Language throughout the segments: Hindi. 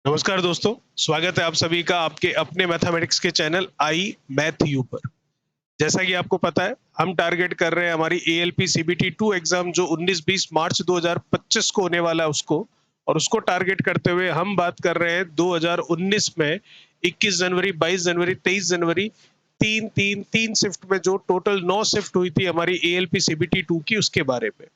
नमस्कार दोस्तों, स्वागत है आप सभी का आपके अपने मैथमेटिक्स के चैनल आई मैथ यू पर। जैसा कि आपको पता है, हम टारगेट कर रहे हैं हमारी एएलपी सीबीटी 2 एग्जाम जो 19-20 मार्च 2025 को होने वाला है उसको, और उसको टारगेट करते हुए हम बात कर रहे हैं 2019 में 21 जनवरी, 22 जनवरी, 23 जनवरी, 3 शिफ्ट में जो टोटल 9 शिफ्ट हुई थी हमारी एएलपी सीबीटी 2 की, उसके बारे में।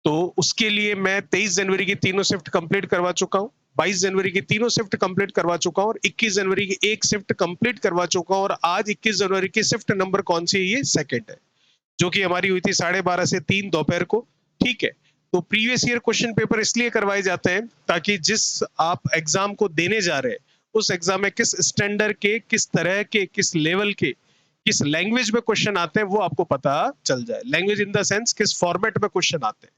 तो उसके लिए मैं 23 जनवरी की तीनों शिफ्ट कंप्लीट करवा चुका हूँ, 22 जनवरी की तीनों शिफ्ट कंप्लीट करवा चुका हूँ और 21 जनवरी की एक शिफ्ट कंप्लीट करवा चुका हूँ। और आज 21 जनवरी की शिफ्ट नंबर कौन सी है? ये सेकंड है, जो कि हमारी हुई थी 12:30 से 3 दोपहर को। ठीक है, तो प्रीवियस ईयर क्वेश्चन पेपर इसलिए करवाए जाते हैं ताकि जिस आप एग्जाम को देने जा रहे हैं उस एग्जाम में किस स्टैंडर्ड के, किस तरह के, किस लेवल के, किस लैंग्वेज में क्वेश्चन आते हैं वो आपको पता चल जाए। लैंग्वेज इन द सेंस किस फॉर्मेट में क्वेश्चन आते हैं।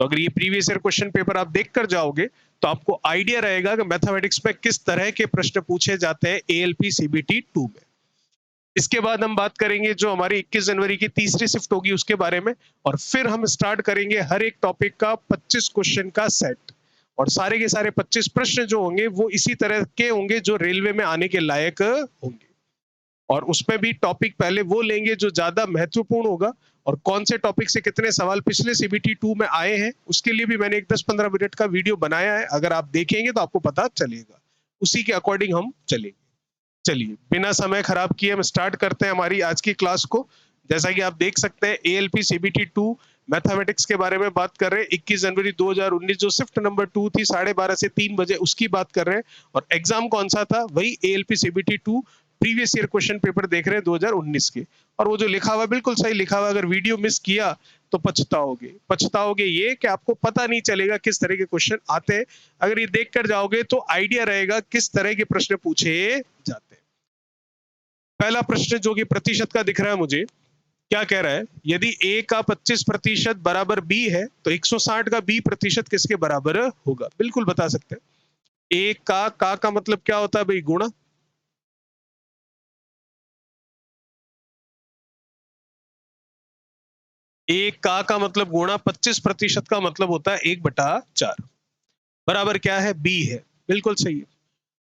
तो अगर ये प्रीवियस ईयर क्वेश्चन पेपर आप देख कर जाओगे तो आपको आइडिया रहेगा कि मैथमेटिक्स में किस तरह के प्रश्न पूछे जाते हैं एएलपी सीबीटी 2 में। इसके बाद हम बात करेंगे जो हमारी 21 जनवरी की तीसरी शिफ्ट होगी उसके बारे में, और फिर हम स्टार्ट करेंगे हर एक टॉपिक का 25 क्वेश्चन का सेट। और सारे के सारे 25 प्रश्न जो होंगे वो इसी तरह के होंगे जो रेलवे में आने के लायक होंगे। और उसमें भी टॉपिक पहले वो लेंगे जो ज्यादा महत्वपूर्ण होगा, और कौन से टॉपिक से कितने सवाल पिछले सीबीटी 2 में आए हैं उसके लिए भी मैंने एक 10-15 मिनट का वीडियो बनाया है। अगर आप देखेंगे तो आपको पता चलेगा, उसी के अकॉर्डिंग हम चलेंगे। चलिए बिना समय खराब किए हम स्टार्ट करते हैं हमारी आज की क्लास को। जैसा कि आप देख सकते हैं एएलपी सीबीटी 2 मैथमेटिक्स के बारे में बात कर रहे हैं। 21 जनवरी 2019 जो शिफ्ट नंबर 2 थी 12:30 से 3 बजे, उसकी बात कर रहे हैं। और एग्जाम कौन सा था? वही ALP CBT 2 previous year question paper देख रहे हैं 2019 के। और वो जो लिखा हुआ बिल्कुल सही लिखा हुआ, अगर वीडियो मिस किया तो पछताओगे ये कि आपको पता नहीं चलेगा किस तरह के क्वेश्चन आते हैं। अगर ये देख कर जाओगे तो आइडिया रहेगा किस तरह के प्रश्न पूछे जाते हैं। पहला प्रश्न जो कि प्रतिशत का दिख रहा है मुझे, क्या कह रहा है? यदि a का 25% बराबर b है तो 160 का b प्रतिशत किसके बराबर होगा? बिल्कुल बता सकते हैं। a का मतलब क्या होता है भाई? गुणा। a का मतलब गुणा 25% का मतलब होता है 1/4 बराबर क्या है? b है। बिल्कुल सही है।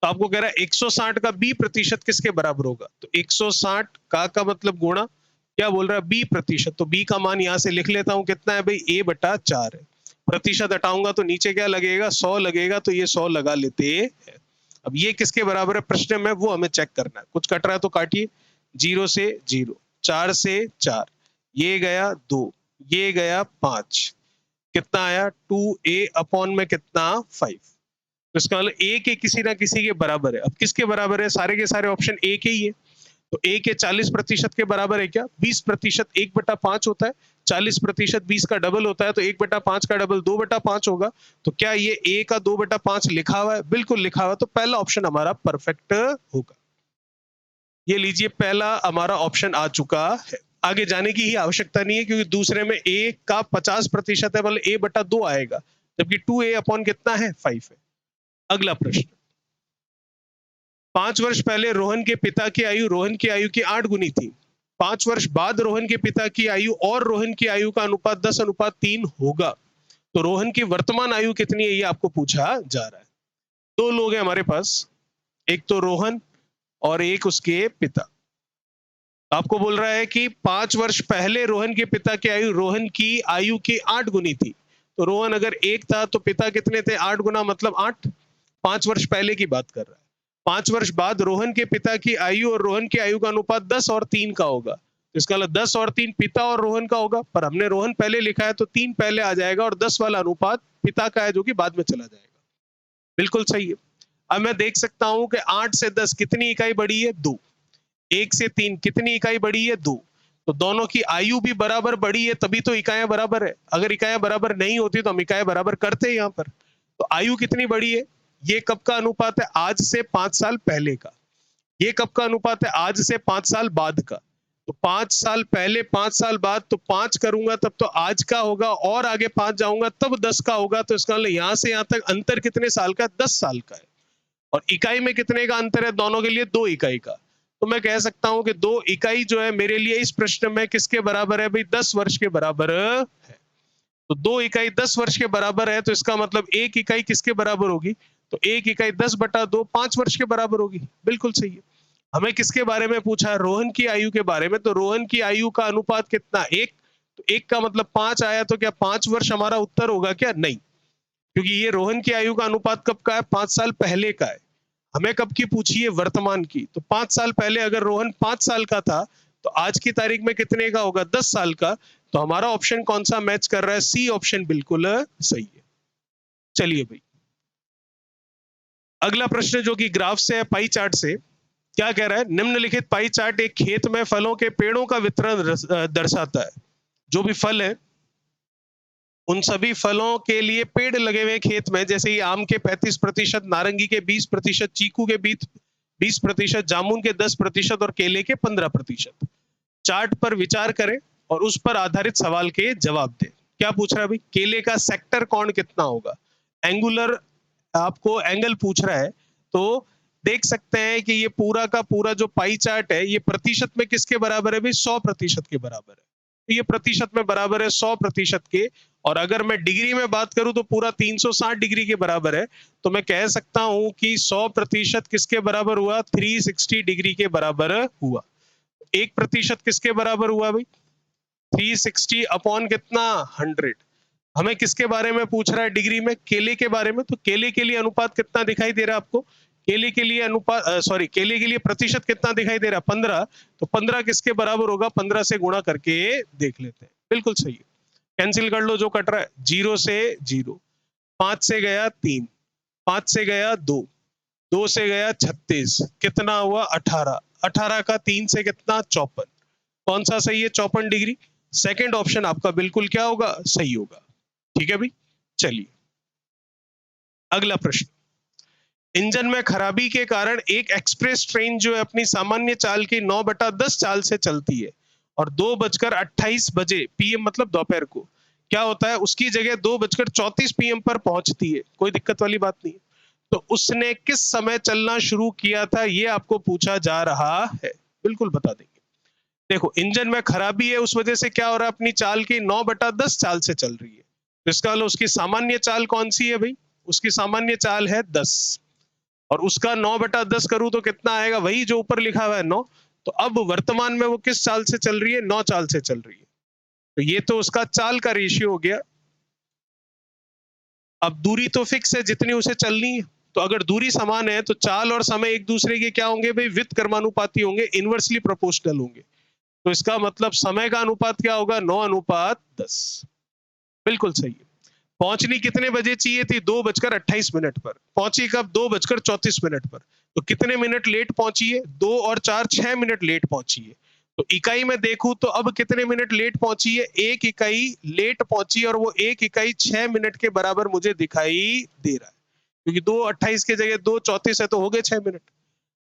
तो आपको कह रहा है 160 का b प्रतिशत किसके बराबर होगा? तो 160 का मतलब गुणा, क्या बोल रहा है? b प्रतिशत। तो b का मान यहां से लिख लेता हूं, कितना है भाई? a/4 है। प्रतिशत हटाऊंगा तो नीचे क्या लगेगा? 100 लगेगा, तो ये 100 लगा लेते हैं। अब ये किसके बराबर है प्रश्न में, वो हमें चेक करना है। कुछ कट रहा है तो काटिए। 0 से 0, 4 से 4, ये गया 2, ये गया 5, कितना आया? 2a अपॉन में कितना? 5। तो इसका मतलब a के किसी ना किसी के बराबर है। अब किसके बराबर है? सारे के सारे ऑप्शन a के ही है। तो a के 40% के बराबर है क्या? 20% 1/5 होता है। 40% 20 का डबल होता है, तो 1/5 का डबल 2/5 होगा। तो क्या ये a का 2/5 लिखा हुआ है? बिल्कुल लिखा हुआ है। तो पहला ऑप्शन हमारा परफेक्ट होगा। ये लीजिए, पहला हमारा ऑप्शन आ चुका है। आगे जाने की ही आवश्यकता नहीं है क्योंकि दूसरे में a का 50% है, मतलब a/2 आएगा, जबकि 2a अपॉन कितना है? 5 है। अगला प्रश्न, 5 वर्ष पहले रोहन के पिता की आयु रोहन की आयु की 8 गुनी थी। 5 वर्ष बाद रोहन के पिता की आयु और रोहन की आयु का अनुपात 10:3 होगा। तो रोहन की वर्तमान आयु कितनी है, ये आपको पूछा जा रहा है। दो लोग हैं हमारे पास, एक तो रोहन और एक उसके पिता। आपको बोल रहा है कि 5 वर्ष पहले रोहन के पिता की आयु रोहन की आयु की 8 गुनी थी। तो रोहन अगर 1 था तो पिता कितने थे? 8 गुना मतलब 8। 5 वर्ष पहले की बात कर रहा है। 5 वर्ष बाद रोहन के पिता की आयु और रोहन की आयु का अनुपात 10 और 3 का होगा। तो इसका मतलब 10 और 3 पिता और रोहन का होगा, पर हमने रोहन पहले लिखा है तो 3 पहले आ जाएगा और 10 वाला अनुपात पिता का है जो कि बाद में चला जाएगा। बिल्कुल सही है। अब मैं देख सकता हूं कि 8 से 10 कितनी इकाई बढ़ी है? 2। 1 से 3 कितनी इकाई बढ़ी है? 2। तो दोनों की आयु भी बराबर बढ़ी है, तभी तो इकाइयां बराबर है। अगर इकाइयां बराबर नहीं होती तो हम इकाइयां बराबर करते हैं यहाँ पर। तो आयु कितनी बढ़ी है? ये कब का अनुपात है? आज से 5 साल पहले का। ये कब का अनुपात है? आज से 5 साल बाद का। तो 5 साल पहले 5 साल बाद, तो 5 करूंगा तब तो आज का होगा, और आगे 5 जाऊंगा तब 10 का होगा। तो इसका मतलब यहां से यहां तक अंतर कितने साल का? 10 साल का है। और इकाई में कितने का अंतर है दोनों के लिए? 2 इकाई का। तो मैं कह सकता हूं कि 2 इकाई जो है मेरे लिए इस प्रश्न में किसके बराबर है भाई? 10 वर्ष के बराबर है। तो 2 इकाई 10 वर्ष के बराबर है, तो इसका मतलब 1 इकाई किसके बराबर होगी? तो 1 इकाई 10/2 5 वर्ष के बराबर होगी। बिल्कुल सही है। हमें किसके बारे में पूछा है? रोहन की आयु के बारे में। तो रोहन की आयु का अनुपात कितना? 1। तो 1 का मतलब 5 आया, तो क्या 5 वर्ष हमारा उत्तर होगा क्या? नहीं, क्योंकि ये रोहन की आयु का अनुपात कब का है? 5 साल पहले का है। हमें कब की पूछी है? वर्तमान की। तो 5 साल पहले अगर रोहन 5 साल का था, तो आज की तारीख में कितने का होगा? 10 साल का। तो हमारा ऑप्शन कौन सा मैच कर रहा है? सी ऑप्शन बिल्कुल सही है। चलिए भाई, अगला प्रश्न जो कि ग्राफ से है, पाई चार्ट से, क्या कह रहा है? निम्नलिखित पाई चार्ट एक खेत में फलों के पेड़ों का वितरण दर्शाता है। जो भी फल है, उन सभी फलों के लिए पेड़ लगे हुए खेत में, जैसे ही आम के 35%, नारंगी के 20%, चीकू के 20%, जामुन के 10% और केले के 15%। चार्ट पर विचार करें और उस पर आधारित सवाल के जवाब दें। क्या पूछ रहा है भाई? केले का सेक्टर कौन कितना होगा? एंगुलर आपको एंगल पूछ रहा है। तो देख सकते हैं कि ये पूरा का पूरा जो पाई चार्ट है, ये प्रतिशत में किसके बराबर है भाई? 100% के बराबर है। तो ये प्रतिशत में बराबर है 100% के। और अगर मैं डिग्री में बात करूं तो पूरा 360 डिग्री के बराबर है। तो मैं कह सकता हूं कि 100% किसके बराबर हुआ? 360 डिग्री के बराबर हुआ। 1% किसके बराबर हुआ भाई? 360 अपॉन कितना? 100। हमें किसके बारे में पूछ रहा है डिग्री में? केले के बारे में। तो केले के लिए अनुपात कितना दिखाई दे रहा है आपको? केले के लिए अनुपात केले के लिए प्रतिशत कितना दिखाई दे रहा है? 15। तो 15 किसके बराबर होगा? 15 से गुणा करके देख लेते हैं। बिल्कुल सही है। कैंसिल कर लो जो कट रहा है। 0 से 0, 5 से गया 3, 5 से गया 2, 2 से गया 36, कितना हुआ? 18। 18 का 3 से कितना? 54। कौन सा सही है? 54 डिग्री। सेकंड ऑप्शन आपका बिल्कुल क्या होगा? सही होगा। ठीक है भाई। चलिए, अगला प्रश्न। इंजन में खराबी के कारण एक एक्सप्रेस ट्रेन जो है अपनी सामान्य चाल की 9/10 चाल से चलती है और 2:28 बजे पीएम, मतलब दोपहर को, क्या होता है? उसकी जगह 2:34 पीएम पर पहुंचती है। कोई दिक्कत वाली बात नहीं है। तो उसने किस समय चलना शुरू किया था, ये आपको पूछा जा रहा है। बिल्कुल बता देंगे। देखो, इंजन में खराबी है, उस वजह से क्या हो रहा है? अपनी चाल की 9/10 चाल से चल रही है। तो इसका मतलब उसकी सामान्य चाल कौन सी है भाई? उसकी सामान्य चाल है 10। और उसका 9/10 करूं तो कितना आएगा? वही जो ऊपर लिखा हुआ है 9। तो अब वर्तमान में वो किस चाल से चल रही है? 9 चाल से चल रही है। तो ये तो उसका चाल का रेशियो हो गया। अब दूरी तो फिक्स है जितनी उसे चलनी है। तो अगर दूरी समान है तो चाल और समय एक दूसरे के क्या होंगे भाई? व्युत्क्रमानुपाती होंगे, इनवर्सली प्रोपोर्शनल होंगे। तो इसका मतलब समय का अनुपात क्या होगा? 9:10। बिल्कुल सही है। पहुंचनी कितने बजे चाहिए थी? 2:28 पर। पहुंची कब? 2:34 पर। तो कितने मिनट लेट पहुंची है? 2 और 4 6 मिनट लेट पहुंची है। तो इकाई में देखूं तो अब कितने मिनट लेट पहुंची है? 1 इकाई लेट पहुंची, और वो 1 इकाई 6 मिनट के बराबर मुझे दिखाई दे रहा है, क्योंकि 2:28 की जगह 2:34 है, तो हो गए 6 मिनट।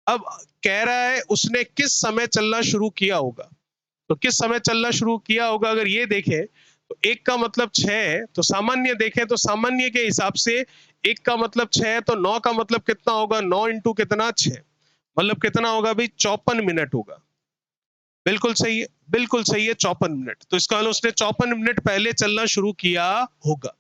अब कह रहा है उसने किस समय चलना शुरू किया होगा। तो किस समय चलना शुरू किया होगा अगर ये देखें तो 1 का मतलब 6 है, तो सामान्य देखें तो सामान्य के हिसाब से 1 का मतलब 6 है, तो 9 का मतलब कितना होगा? 9 इंटू कितना? 6, मतलब कितना होगा भाई? 54 मिनट होगा। बिल्कुल सही है, बिल्कुल सही है, 54 मिनट। तो इसका मतलब उसने 54 मिनट पहले चलना शुरू किया होगा।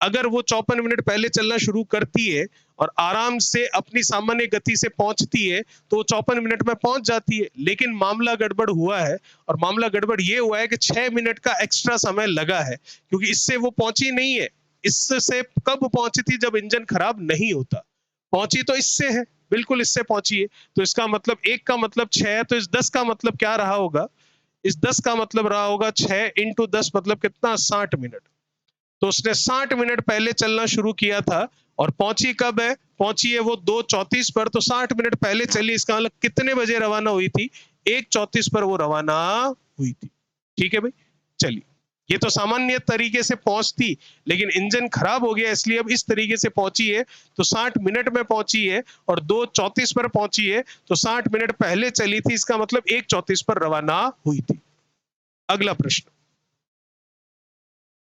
अगर वो 54 मिनट पहले चलना शुरू करती है और आराम से अपनी सामान्य गति से पहुंचती है, तो वो 54 मिनट में पहुंच जाती है। लेकिन मामला गड़बड़ हुआ है, और मामला गड़बड़ ये हुआ है कि 6 मिनट का एक्स्ट्रा समय लगा है, क्योंकि इससे वो पहुंची नहीं है। इससे कब पहुंची थी? जब इंजन खराब नहीं होता। पहुंची तो इससे है, बिल्कुल इससे पहुंची है। तो इसका मतलब 1 का मतलब 6 है, तो इस 10 का मतलब क्या रहा होगा? इस 10 का मतलब रहा होगा 6 इंटू 10, मतलब कितना? 60 मिनट। तो उसने 60 मिनट पहले चलना शुरू किया था, और पहुंची कब है? पहुंची है वो 2:34 पर। तो 60 मिनट पहले चली, इसका मतलब कितने बजे रवाना हुई थी? 1:34 पर वो रवाना हुई थी। ठीक है भाई। चलिए, ये तो सामान्य तरीके से पहुंचती, लेकिन इंजन खराब हो गया इसलिए अब इस तरीके से पहुंची है। तो 60 मिनट में पहुंची है और 2:34 पर पहुंची है, तो 60 मिनट पहले चली थी, इसका मतलब 1:34 पर रवाना हुई थी। अगला प्रश्न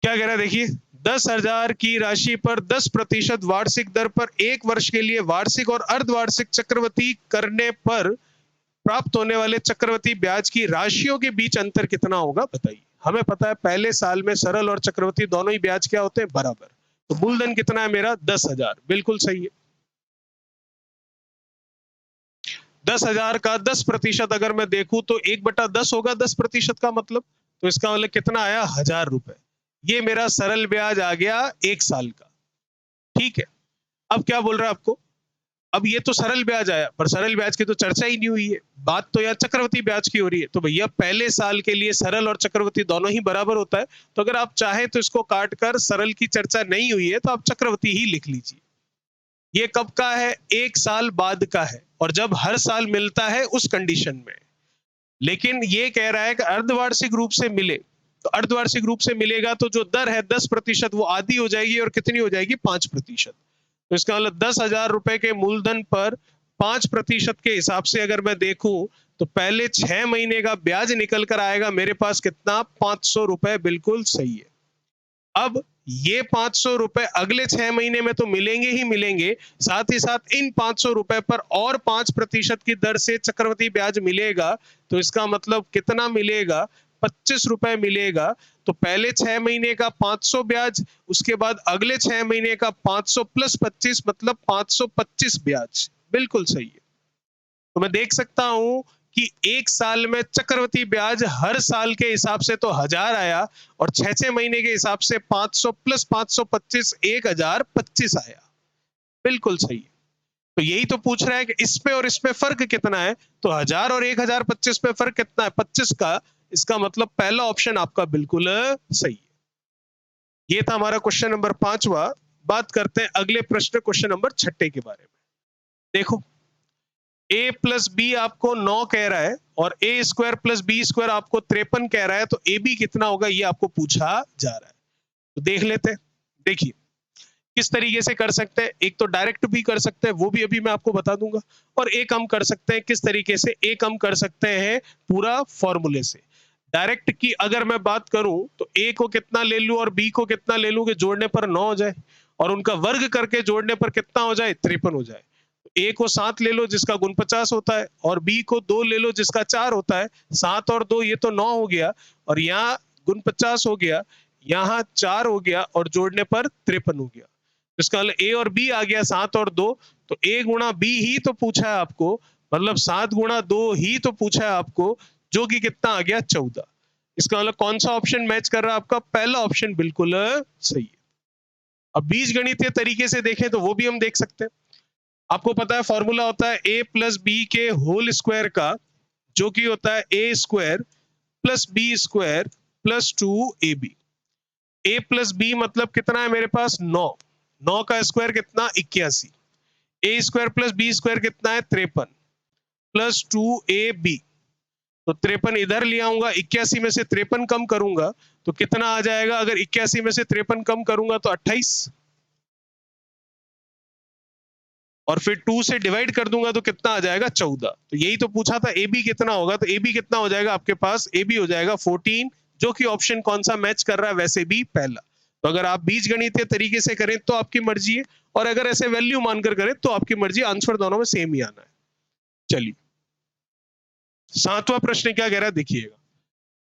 क्या कह रहा है? देखिए, 10,000 की राशि पर 10% वार्षिक दर पर 1 वर्ष के लिए वार्षिक और अर्धवार्षिक चक्रवृद्धि करने पर प्राप्त होने वाले चक्रवृद्धि ब्याज की राशियों के बीच अंतर कितना होगा? बताइए। हमें पता है पहले साल में सरल और चक्रवृद्धि दोनों ही ब्याज क्या होते हैं? बराबर। तो मूलधन कितना है मेरा? 10,000। बिल्कुल सही है। 10,000 का 10% अगर मैं देखूं तो 1/10 होगा 10% का मतलब, तो इसका मतलब कितना आया, 1,000 रुपए। ये मेरा सरल ब्याज आ गया 1 साल का। ठीक है, अब क्या बोल रहा है आपको, अब ये तो सरल ब्याज आया, पर सरल ब्याज की तो चर्चा ही नहीं हुई है, बात तो यार चक्रवृद्धि ब्याज की हो रही है। तो भैया पहले साल के लिए सरल और चक्रवृद्धि दोनों ही बराबर होता है, तो अगर आप चाहे तो इसको काट कर, सरल की चर्चा नहीं हुई है तो आप चक्रवृद्धि ही लिख लीजिए। ये कब का है, 1 साल बाद का है, और जब हर साल मिलता है उस कंडीशन में। लेकिन ये कह रहा है कि अर्धवार्षिक रूप से मिले, तो अर्धवार्षिक रूप से मिलेगा तो जो दर है 10% वो आधी हो जाएगी, और कितनी हो जाएगी, 5%। तो इसका मतलब 10,000 रुपए के मूलधन पर 5% के हिसाब से अगर मैं देखूं तो पहले 6 महीने का ब्याज निकल कर आएगा मेरे पास कितना, 500 रुपए। बिल्कुल सही है। अब ये 500 रुपए अगले 6 महीने में तो मिलेंगे ही मिलेंगे, साथ ही साथ इन 500 रुपए पर और 5% की दर से चक्रवृद्धि ब्याज मिलेगा। तो इसका मतलब कितना मिलेगा, 25 रुपए मिलेगा। तो पहले 6 महीने का 500 ब्याज, उसके बाद अगले 6 महीने का 500 प्लस 25 मतलब 525 ब्याज। बिल्कुल सही है। तो मैं देख सकता हूं कि 1 साल में चक्रवृद्धि ब्याज हर साल के हिसाब से तो 1,000 आया, और 6 6 महीने के हिसाब से 500 प्लस 525 1,025 आया। बिल्कुल सही है। तो यही तो पूछ रहा है कि इसमें और इसमें फर्क कितना है, तो 1,000 और 1,025 पे फर्क कितना है, 25 का। इसका मतलब पहला ऑप्शन आपका बिल्कुल सही है। ये था हमारा क्वेश्चन नंबर 5वां। बात करते हैं अगले प्रश्न, क्वेश्चन नंबर 6 के बारे में। देखो, a प्लस बी आपको 9 कह रहा है, और a square plus B square आपको 53 कह रहा है, तो ए बी कितना होगा ये आपको पूछा जा रहा है। तो देख लेते हैं। देखिए किस तरीके से कर सकते हैं, एक तो डायरेक्ट भी कर सकते हैं, वो भी अभी मैं आपको बता दूंगा, और एक हम कर सकते हैं किस तरीके से, एक हम कर सकते हैं पूरा फॉर्मूले से। डायरेक्ट की अगर मैं बात करूं तो a को कितना ले लूं और b को कितना ले लूं कि जोड़ने पर 9 हो जाए, और उनका वर्ग करके जोड़ने पर कितना हो जाए, 53 हो जाए। a को 7 ले लो जिसका गुण 50 होता है, और b को 2 ले लो जिसका 4 होता है। 7 और 2 ये तो 9 हो गया, और यहाँ गुण 50 हो गया, यहाँ 4 हो गया, और जोड़ने पर 53 हो गया। इसका मतलब a और b आ गया 7 और 2, तो a गुणा b ही तो पूछा है आपको, मतलब 7 गुणा 2 ही तो पूछा है आपको, जो कि कितना आ गया, 14। इसका मतलब कौन सा ऑप्शन मैच कर रहा है आपका, पहला ऑप्शन बिल्कुल सही है। अब बीजगणितीय तरीके से देखें तो वो भी हम देख सकते हैं। आपको पता है फॉर्मूला होता है a प्लस बी के होल स्क्वायर का, जो कि होता है a square plus B square plus 2ab। a plus B मतलब कितना है मेरे पास, 9। 9 का स्क्वायर कितना, 81। a square plus B square कितना है, 53 प्लस 2ab। तो 53 इधर ले आऊंगा, 81 में से 53 कम करूंगा तो कितना आ जाएगा, अगर 81 में से 53 कम करूंगा तो 28, और फिर 2 से डिवाइड कर दूंगा तो कितना आ जाएगा, 14। तो यही तो पूछा था ए बी कितना होगा, तो ए बी कितना हो जाएगा आपके पास, ए बी हो जाएगा 14, जो कि ऑप्शन कौन सा मैच कर रहा है, वैसे भी पहला। तो अगर आप बीजगणितीय तरीके से करें तो आपकी मर्जी है, और अगर ऐसे वैल्यू मानकर करें तो आपकी मर्जी, आंसर दोनों में सेम ही आना है। चलिए 7वां प्रश्न क्या कह रहा है, देखिएगा।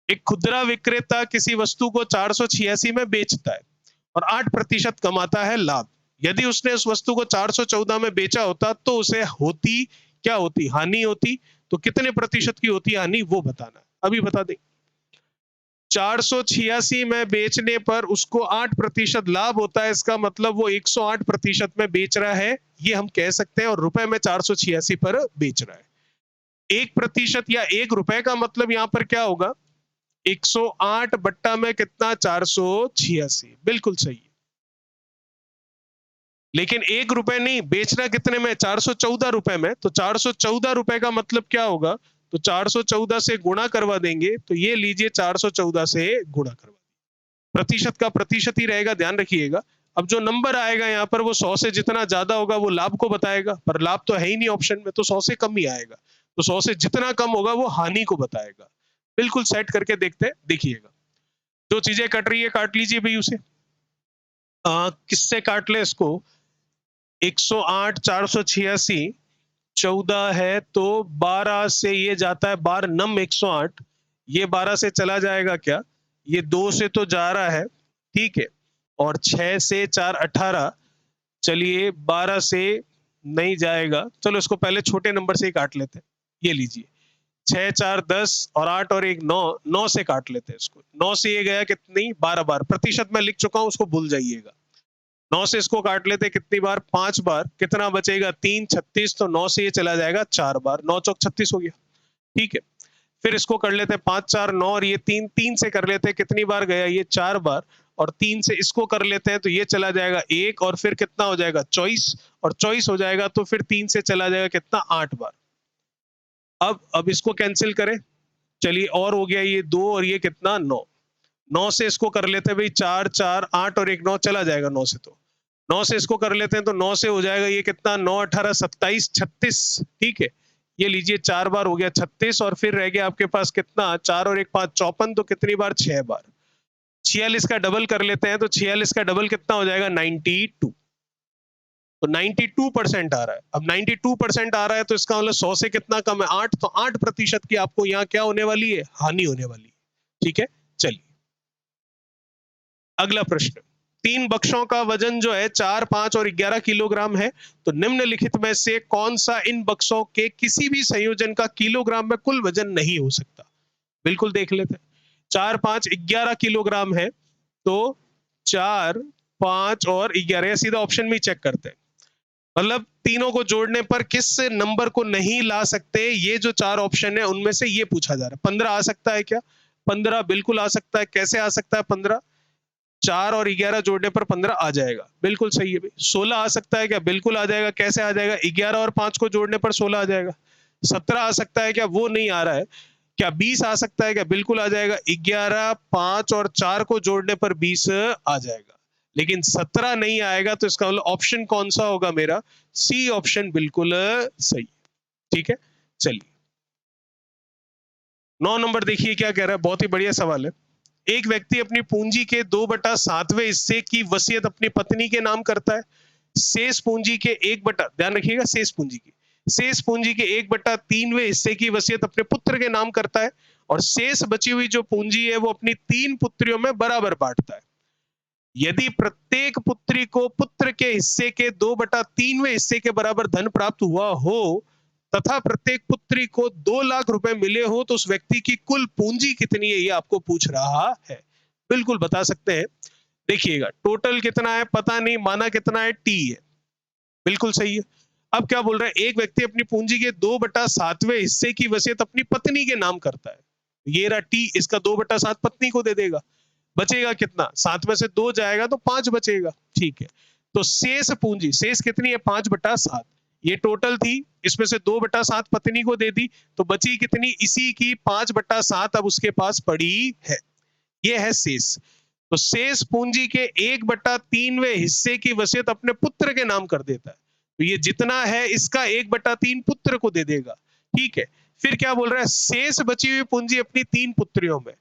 एक खुदरा विक्रेता किसी वस्तु को 486 में बेचता है और 8% कमाता है लाभ। यदि उसने उस वस्तु को 414 में बेचा होता तो उसे होती क्या, होती हानि होती। तो कितने प्रतिशत की होती हानि वो बताना है, अभी बता दें। 486 में बेचने पर उसको 8% लाभ होता है, इसका मतलब वो 108% में बेच रहा है, ये हम कह सकते हैं, और रुपए में 486 पर बेच रहा है। 1% या 1 रुपए का मतलब यहां पर क्या होगा, 108 बट्टा में कितना, 486। बिल्कुल सही। लेकिन 1 रुपए नहीं, बेचना कितने में, 414 रुपए में। तो 414 रुपए का मतलब क्या होगा, तो 414 से गुणा करवा देंगे, तो ये लीजिए 414 से गुणा करवा, प्रतिशत का प्रतिशत ही रहेगा, ध्यान रखिएगा। अब जो नंबर आएगा यहाँ पर वो 100 से जितना ज्यादा होगा वो लाभ को बताएगा, पर लाभ तो है ही नहीं ऑप्शन में, तो 100 से कम ही आएगा। तो 100 से जितना कम होगा वो हानि को बताएगा। बिल्कुल सेट करके देखते हैं, देखिएगा। जो चीजें कट रही है काट लीजिए भाई उसे। किससे काट ले इसको, 108 486 14 है, तो 12 से ये जाता है, 12 नम 108, ये 12 से चला जाएगा क्या, ये 2 से तो जा रहा है, ठीक है, और 6 से 4 18, चलिए 12 से नहीं जाएगा। चलो इसको पहले छोटे नंबर से ही काट लेते हैं। ये लीजिए 6 4 10 और 8 और 1 9, 9 से काट लेते हैं इसको। 9 से ये गया कितनी 12 बार, प्रतिशत में लिख चुका हूं उसको भूल जाइएगा। 9 से इसको काट लेते कितनी बार 5 बार, कितना बचेगा 3 36, तो 9 से ये चला जाएगा 4 बार, 9 चौक 36 हो गया। ठीक है, फिर इसको कर लेते हैं 5 4 9 और ये 3 3 से कर लेते हैं, कितनी बार गया ये 4 बार, और 3 से इसको कर लेते हैं तो ये चला जाएगा 1, और फिर कितना हो जाएगा 24, और 24 हो जाएगा तो फिर 3 से चला जाएगा कितना 8 बार। अब इसको कैंसिल करें, चलिए और हो गया ये 2 और ये कितना 9, 9 से इसको कर लेते हैं भाई 4 4 8 और 1 9 चला जाएगा 9 से, तो 9 से इसको कर लेते हैं तो 9 से हो जाएगा ये कितना 9 18 27 36। ठीक है, ये लीजिए 4 बार हो गया 36, और फिर रह गया आपके पास कितना 4 और 1 5 54, तो कितनी बार 6 बार। 46 का डबल कर लेते हैं तो 46 का डबल कितना हो जाएगा 92, तो 92% आ रहा है। अब 92% आ रहा है तो इसका मतलब 100 से कितना कम है 8, तो 8% की आपको यहाँ क्या होने वाली है हानि होने वाली है। ठीक है, चलिए अगला प्रश्न। 3 बक्सों का वजन जो है 4 5 और 11 किलोग्राम है, तो निम्नलिखित में से कौन सा इन बक्सों के किसी भी संयोजन का किलोग्राम में कुल वजन नहीं हो सकता। बिल्कुल देख लेते हैं। 4 5 11 किलोग्राम है, तो 4 5 और 11, सीधा ऑप्शन में ही चेक करते हैं, मतलब तीनों को जोड़ने पर किस नंबर को नहीं ला सकते, ये जो 4 ऑप्शन है उनमें से ये पूछा जा रहा है। 15 आ सकता है क्या? 15 बिल्कुल आ सकता है। कैसे आ सकता है 15? 4 और 11 जोड़ने पर 15 आ जाएगा, बिल्कुल सही है भाई। 16 आ सकता है क्या? बिल्कुल आ जाएगा। कैसे आ जाएगा? 11 और 5 को जोड़ने पर 16 आ जाएगा। 17 आ सकता है क्या? वो नहीं आ रहा है। क्या 20 आ सकता है क्या? बिल्कुल आ जाएगा। 11 5 और 4 को जोड़ने पर 20 आ जाएगा, लेकिन 17 नहीं आएगा, तो इसका मतलब ऑप्शन कौन सा होगा मेरा? सी ऑप्शन बिल्कुल सही। ठीक है, चलिए 9 नंबर देखिए क्या कह रहा है, बहुत ही बढ़िया सवाल है। एक व्यक्ति अपनी पूंजी के 2/7वें हिस्से की वसीयत अपनी पत्नी के नाम करता है। शेष पूंजी के 1 ध्यान रखिएगा, शेष पूंजी के 1/3वें हिस्से की वसीयत अपने पुत्र के नाम करता है, और शेष बची हुई जो पूंजी है वो अपनी 3 पुत्रियों में बराबर बांटता है। यदि प्रत्येक पुत्री को पुत्र के हिस्से के 2/3वें हिस्से के बराबर धन प्राप्त हुआ हो तथा प्रत्येक पुत्री को 2 लाख रुपए मिले हो, तो उस व्यक्ति की कुल पूंजी कितनी है, ये आपको पूछ रहा है। बिल्कुल बता सकते हैं। देखिएगा टोटल कितना है पता नहीं, माना कितना है टी है, बिल्कुल सही है। अब क्या बोल रहा है, एक व्यक्ति अपनी पूंजी के 2/7वें हिस्से की वसीयत अपनी पत्नी के नाम करता है। ये रहा टी, इसका 2/7 पत्नी को दे देगा। बचेगा कितना? 7 में से 2 जाएगा तो 5 बचेगा। ठीक है, तो शेष पूंजी, शेष कितनी है 5/7, ये टोटल थी, इसमें से 2/7 पत्नी को दे दी, तो बची कितनी इसी की 5/7 अब उसके पास पड़ी है, ये है शेष। तो शेष पूंजी के 1/3वें हिस्से की वसीयत अपने पुत्र के नाम कर देता है, तो ये जितना है इसका 1/3 पुत्र को दे देगा। ठीक है, फिर क्या बोल रहा है, शेष बची हुई पूंजी अपनी 3 पुत्रियों में,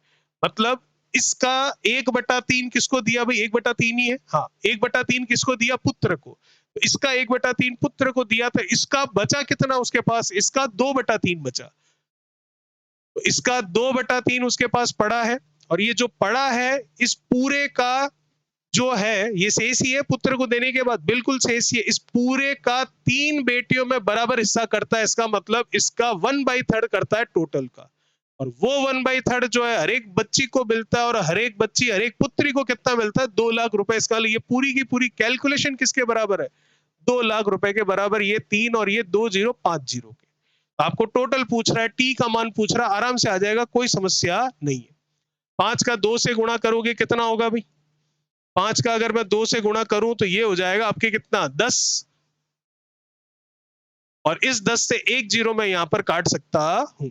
मतलब इसका 1/3 किसको दिया भाई? 1/3 ही है। हाँ, 1/3 किसको दिया? पुत्र को। तो इसका 1/3 पुत्र को दिया, तो इसका बचा कितना उसके पास? इसका 2/3 बचा, तो इसका 2/3 उसके पास पड़ा है, और ये जो पड़ा है इस पूरे का जो है ये शेष ही है पुत्र को देने के बाद, बिल्कुल शेष ही है। इस पूरे का 3 बेटियों में बराबर हिस्सा करता है, इसका मतलब इसका 1/3 करता है टोटल का, और वो 1/3 जो है हर एक बच्ची को मिलता है, और हर एक बच्ची हर एक पुत्री को कितना मिलता है? 2 लाख रुपए। इसका ये पूरी की पूरी कैलकुलेशन किसके बराबर है? 2 लाख रुपए के बराबर, ये 3 और ये 2050 के। आपको टोटल पूछ रहा है, टी का मान पूछ रहा है, आराम से आ जाएगा, कोई समस्या नहीं है। 5 का 2 से गुणा करोगे कितना होगा भाई? 5 का अगर मैं 2 से गुणा करूं तो ये हो जाएगा आपके कितना 10, और इस 10 से एक जीरो मैं यहां पर काट सकता हूं।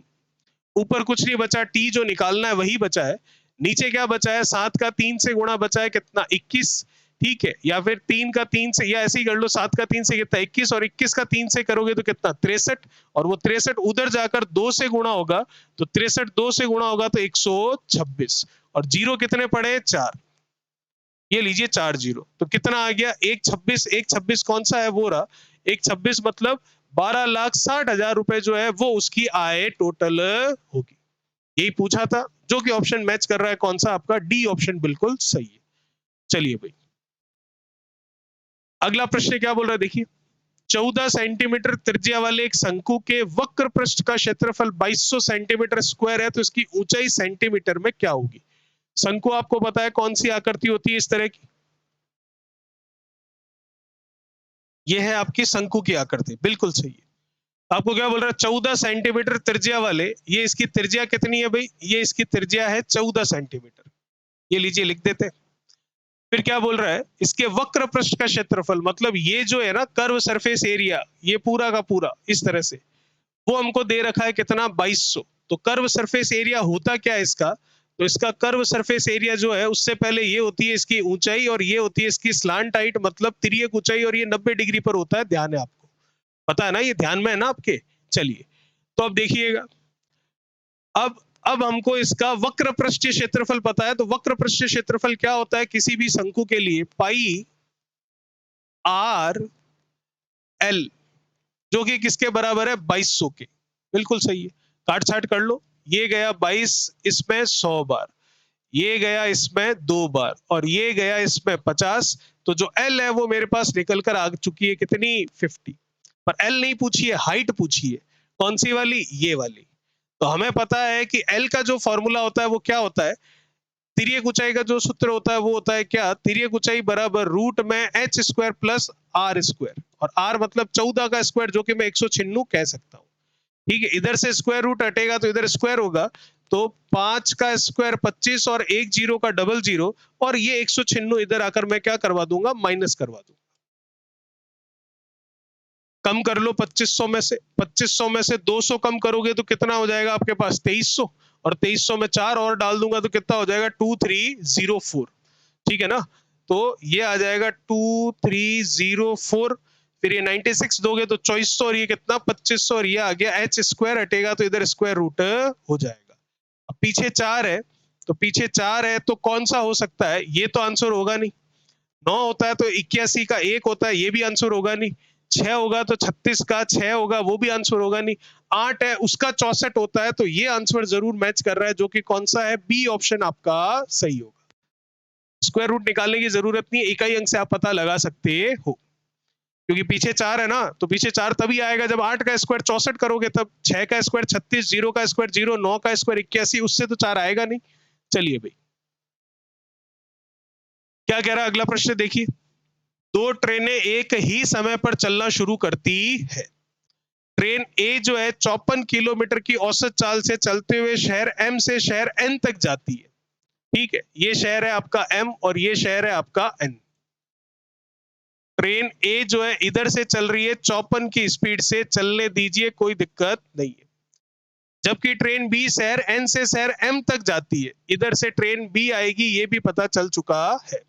ऊपर कुछ नहीं बचा, टी जो निकालना है वही बचा है। नीचे क्या बचा है? 7 का 3 से गुणा बचा है कितना? 21। ठीक है, या फिर 3 का 3 से, या ऐसे ही कर लो, 7 का 3 से कितना 21, और 21 का 3 से करोगे तो कितना 63, और वो 63 उधर जाकर 2 से गुणा होगा, तो 63 2 से गुणा होगा तो 126, और जीरो कितने पड़े? 4। ये लीजिए 4 जीरो, तो कितना आ गया? 126। 126 कौन सा है? वो रहा 126, मतलब 12,60,000 रुपए जो है वो उसकी आय टोटल होगी। यही पूछा था, जो कि ऑप्शन मैच कर रहा है कौन सा आपका? डी ऑप्शन बिल्कुल सही है। चलिए भाई अगला प्रश्न क्या बोल रहा है देखिए। 14 सेंटीमीटर त्रिज्या वाले एक शंकु के वक्र पृष्ठ का क्षेत्रफल 2200 सेंटीमीटर स्क्वायर है, तो इसकी ऊंचाई सेंटीमीटर में क्या होगी? शंकु आपको पता है कौन सी आकृति होती है इस तरह की? ये है आपकी शंकु की आकृति, बिल्कुल सही है। आपको क्या बोल रहा है? 14 सेंटीमीटर त्रिज्या वाले, ये इसकी त्रिज्या कितनी है भाई? ये इसकी त्रिज्या है 14 सेंटीमीटर। ये लीजिए लिख देते हैं। फिर क्या बोल रहा है? इसके वक्र पृष्ठ का क्षेत्रफल, मतलब ये जो है ना कर्व सरफेस एरिया, ये पूरा का पूरा इस तरह से, वो हमको दे रखा है कितना? 2200। तो कर्व सरफेस एरिया होता क्या है इसका? तो इसका कर्व सरफेस एरिया जो है उससे पहले ये होती है इसकी ऊंचाई और ये होती है इसकी स्लांट हाइट, मतलब तिर्यक ऊंचाई, और ये 90 डिग्री पर होता है। ध्यान है आपको, पता है ना, ये ध्यान में है ना आपके? चलिए, तो अब देखिएगा, अब हमको इसका वक्र पृष्ठीय क्षेत्रफल पता है। तो वक्र पृष्ठीय क्षेत्रफल क्या होता है किसी भी शंकु के लिए? पाई आर एल, जो कि किसके बराबर है? 2200 के। बिल्कुल सही है, काट छाट कर लो। ये गया 22, इसमें 100 बार, ये गया इसमें 2 बार, और ये गया इसमें 50। तो जो एल है वो मेरे पास निकल कर आ चुकी है कितनी? 50। पर एल नहीं पूछी है, हाइट पूछी है। कौन सी वाली? ये वाली। तो हमें पता है कि एल का जो फॉर्मूला होता है वो क्या होता है? तिर्यक ऊंचाई का जो सूत्र होता है वो होता है क्या? तिर्यक ऊंचाई बराबर रूट में H square plus R square, और आर मतलब 14 का स्क्वायर, जो कि मैं 196 कह सकता हूँ। ठीक है, इधर से स्क्वायर रूट हटेगा तो इधर स्क्वायर होगा। तो 5 का स्क्वायर 25, और एक जीरो का डबल जीरो, और ये 196 इधर आकर मैं क्या करवा दूंगा? माइनस करवा दूंगा। कम कर लो 2500 में से, 2500 में से 200 कम करोगे तो कितना हो जाएगा आपके पास? 2300, और 2300 में 4 और डाल दूंगा तो कितना हो जाएगा? 2304। ठीक है ना? तो ये आ जाएगा 2304। फिर ये 96 दोगे तो 2400, और ये कितना? 2500, और ये आ गया एच स्क्वायर, हटेगा तो इधर स्क्वायर रूट हो जाएगा। अब पीछे 4 है, तो पीछे 4 है तो कौन सा हो सकता है? ये तो आंसर होगा नहीं। 9 होता है तो 81 का 1 होता है, ये भी आंसर होगा नहीं। 6 होगा तो 36 का 6 होगा, वो भी आंसर होगा नहीं। 8 है उसका 64 होता है, तो ये आंसर जरूर मैच कर रहा है, जो कि कौन सा है? बी ऑप्शन आपका सही होगा। स्क्वायर रूट निकालने की जरूरत नहीं है, इकाई अंक से आप पता लगा सकते हो, क्योंकि पीछे 4 है ना, तो पीछे 4 तभी आएगा जब 8 का स्क्वायर 64 करोगे तब। 6 का स्क्वायर 36, 0 का स्क्वायर 0, 9 का स्क्वायर 81, उससे तो 4 आएगा नहीं। चलिए भाई, क्या कह रहा है अगला प्रश्न देखिए। दो ट्रेनें एक ही समय पर चलना शुरू करती है। ट्रेन ए जो है 54 किलोमीटर की औसत चाल से चलते हुए शहर एम से शहर एन तक जाती है। ठीक है, ये शहर है आपका एम और ये शहर है आपका एन। ट्रेन ए जो है इधर से चल रही है 54 की स्पीड से, चलने दीजिए, कोई दिक्कत नहीं है। जबकि ट्रेन बी शहर एन से शहर एम तक जाती है, इधर से ट्रेन बी आएगी, ये भी पता चल चुका है।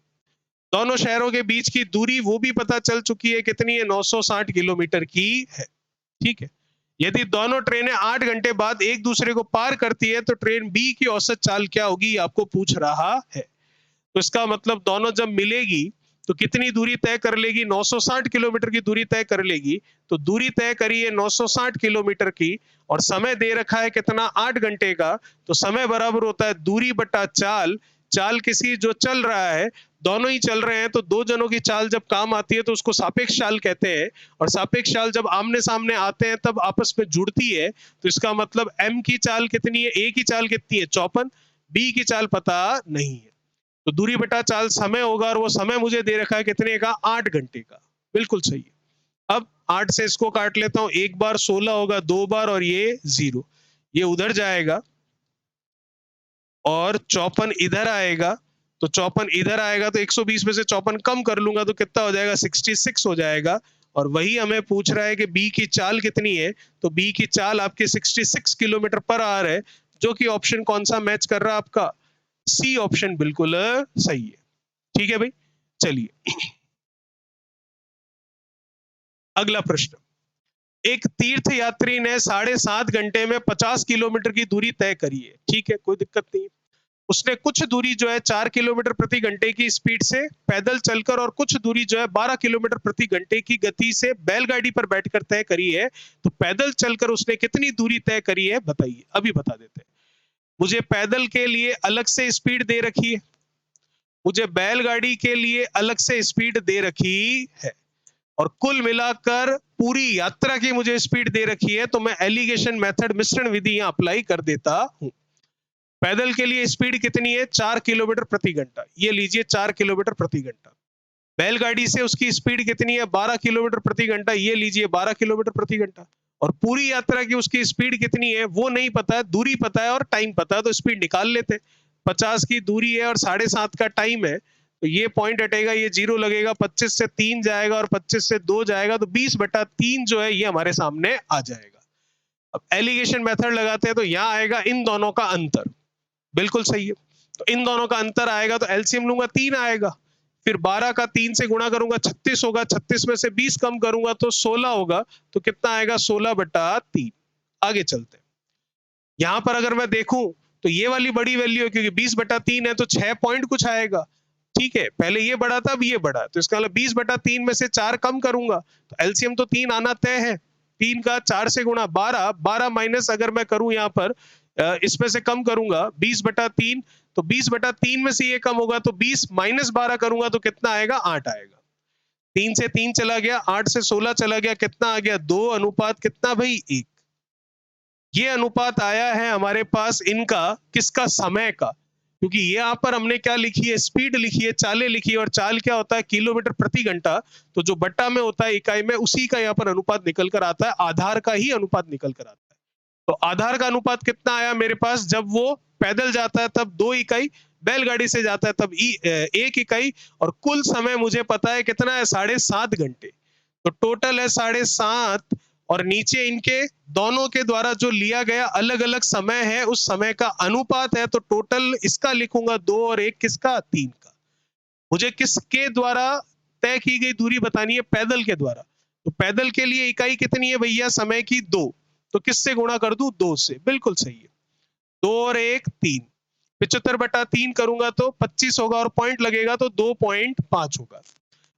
दोनों शहरों के बीच की दूरी वो भी पता चल चुकी है, कितनी है? 960 किलोमीटर की है। ठीक है, यदि दोनों ट्रेनें 8 घंटे बाद एक दूसरे को पार करती है तो ट्रेन बी की औसत चाल क्या होगी, आपको पूछ रहा है। तो इसका मतलब दोनों जब मिलेगी तो कितनी दूरी तय कर लेगी? 960 किलोमीटर की दूरी तय कर लेगी। तो दूरी तय करी है 960 किलोमीटर की, और समय दे रखा है कितना? 8 घंटे का। तो समय बराबर होता है दूरी बटा चाल। चाल किसी जो चल रहा है, दोनों ही चल रहे हैं, तो दो जनों की चाल जब काम आती है तो उसको सापेक्ष चाल कहते हैं, और सापेक्ष चाल जब आमने सामने आते हैं तब आपस में जुड़ती है। तो इसका मतलब एम की चाल कितनी है? ए की चाल कितनी है? 54। बी की चाल पता नहीं है, तो दूरी बटा चाल समय होगा, और वो समय मुझे दे रखा है कितने का? 8 घंटे का। बिल्कुल सही है। अब 8 से इसको काट लेता हूं, एक बार 16 होगा, 2 बार, और ये 0, ये उधर जाएगा, और 54 इधर आएगा। तो 54 इधर आएगा तो 120 में से 54 कम कर लूंगा तो कितना हो जाएगा? 66 हो जाएगा। और वही हमें पूछ रहा है कि बी की चाल कितनी है। तो बी की चाल आपकी 66 किलोमीटर पर आवर है, जो कि ऑप्शन कौन सा मैच कर रहा है आपका? सी ऑप्शन बिल्कुल सही है। ठीक है भाई, चलिए अगला प्रश्न। एक तीर्थ यात्री ने 7.5 घंटे में 50 किलोमीटर की दूरी तय करी है। ठीक है, कोई दिक्कत नहीं। उसने कुछ दूरी जो है 4 किलोमीटर प्रति घंटे की स्पीड से पैदल चलकर, और कुछ दूरी जो है 12 किलोमीटर प्रति घंटे की गति से बैलगाड़ी पर बैठकर तय करी है। तो पैदल चलकर उसने कितनी दूरी तय करी है, बताइए। अभी बता देते हैं। मुझे पैदल के लिए अलग से स्पीड दे रखी है, मुझे बैलगाड़ी के लिए अलग से स्पीड दे रखी है। और कुल मिलाकर पूरी यात्रा की मुझे स्पीड दे रखी है, तो मैं एलिगेशन मेथड मिश्रण विधि यहां अप्लाई कर देता हूं। पैदल के लिए स्पीड कितनी है? 4 किलोमीटर प्रति घंटा। ये लीजिए 4 किलोमीटर प्रति घंटा। बैलगाड़ी से उसकी स्पीड कितनी है? 12 किलोमीटर प्रति घंटा। ये लीजिए 12 किलोमीटर प्रति घंटा। और पूरी यात्रा की उसकी स्पीड कितनी है वो नहीं पता है, दूरी पता है और टाइम पता है, तो स्पीड निकाल लेते। 50 की दूरी है और 7.5 का टाइम है, तो ये पॉइंट हटेगा, ये जीरो लगेगा, 25 से 3 जाएगा और 25 से 2 जाएगा, तो 20/3 जो है ये हमारे सामने आ जाएगा। अब एलिगेशन मेथड लगाते हैं तो यहाँ आएगा इन दोनों का अंतर। बिल्कुल सही है। तो इन दोनों का अंतर आएगा तो एलसीएम लूंगा 3 आएगा। फिर 12 का 3 से गुणा करूंगा 36 होगा, 36 में से 20 कम करूंगा तो 16 होगा, तो कितना आएगा? 16/3। आगे चलते हैं। यहां पर अगर मैं देखूं तो ये वाली बड़ी वैल्यू है, क्योंकि 20/3 है तो 6 पॉइंट कुछ आएगा। ठीक है, पहले ये बढ़ा था, अब ये बढ़ा, तो इसका मतलब 20/3 में से 4 कम करूंगा तो एलसीएम तो 3 आना तय है। 3 का 4 से गुणा 12, 12 माइनस अगर मैं करूं यहाँ पर इसमें से कम करूंगा 20/3, तो 20/3 में से ये कम होगा तो 20 माइनस 12 करूंगा तो कितना आएगा? 8 आएगा। 3 से 3 चला गया, 8 से 16 चला गया, कितना आ गया? 2 अनुपात कितना भाई? 1। ये अनुपात आया है हमारे पास इनका, किसका? समय का। क्योंकि ये यहाँ पर हमने क्या लिखी है? स्पीड लिखी है, चालें लिखी है, और चाल क्या होता है? किलोमीटर प्रति घंटा। तो जो बट्टा में होता है इकाई में, उसी का यहाँ पर अनुपात निकल कर आता है, आधार का ही अनुपात निकल कर आता है। तो आधार का अनुपात कितना आया मेरे पास? जब वो पैदल जाता है तब 2 इकाई, बैलगाड़ी से जाता है तब 1 इकाई, और कुल समय मुझे पता है कितना है? 7.5 घंटे। तो टोटल है 7.5, और नीचे इनके दोनों के द्वारा जो लिया गया अलग अलग समय है, उस समय का अनुपात है, तो टोटल इसका लिखूंगा 2 और 1 किसका? 3 का। मुझे किसके द्वारा तय की गई दूरी बतानी है? पैदल के द्वारा। तो पैदल के लिए इकाई कितनी है भैया? समय की 2। तो किससे गुणा कर दूं? 2 से। बिल्कुल सही है। 2 और 1 3। 75/3 करूंगा तो 25 होगा, और पॉइंट लगेगा तो 2.5 होगा।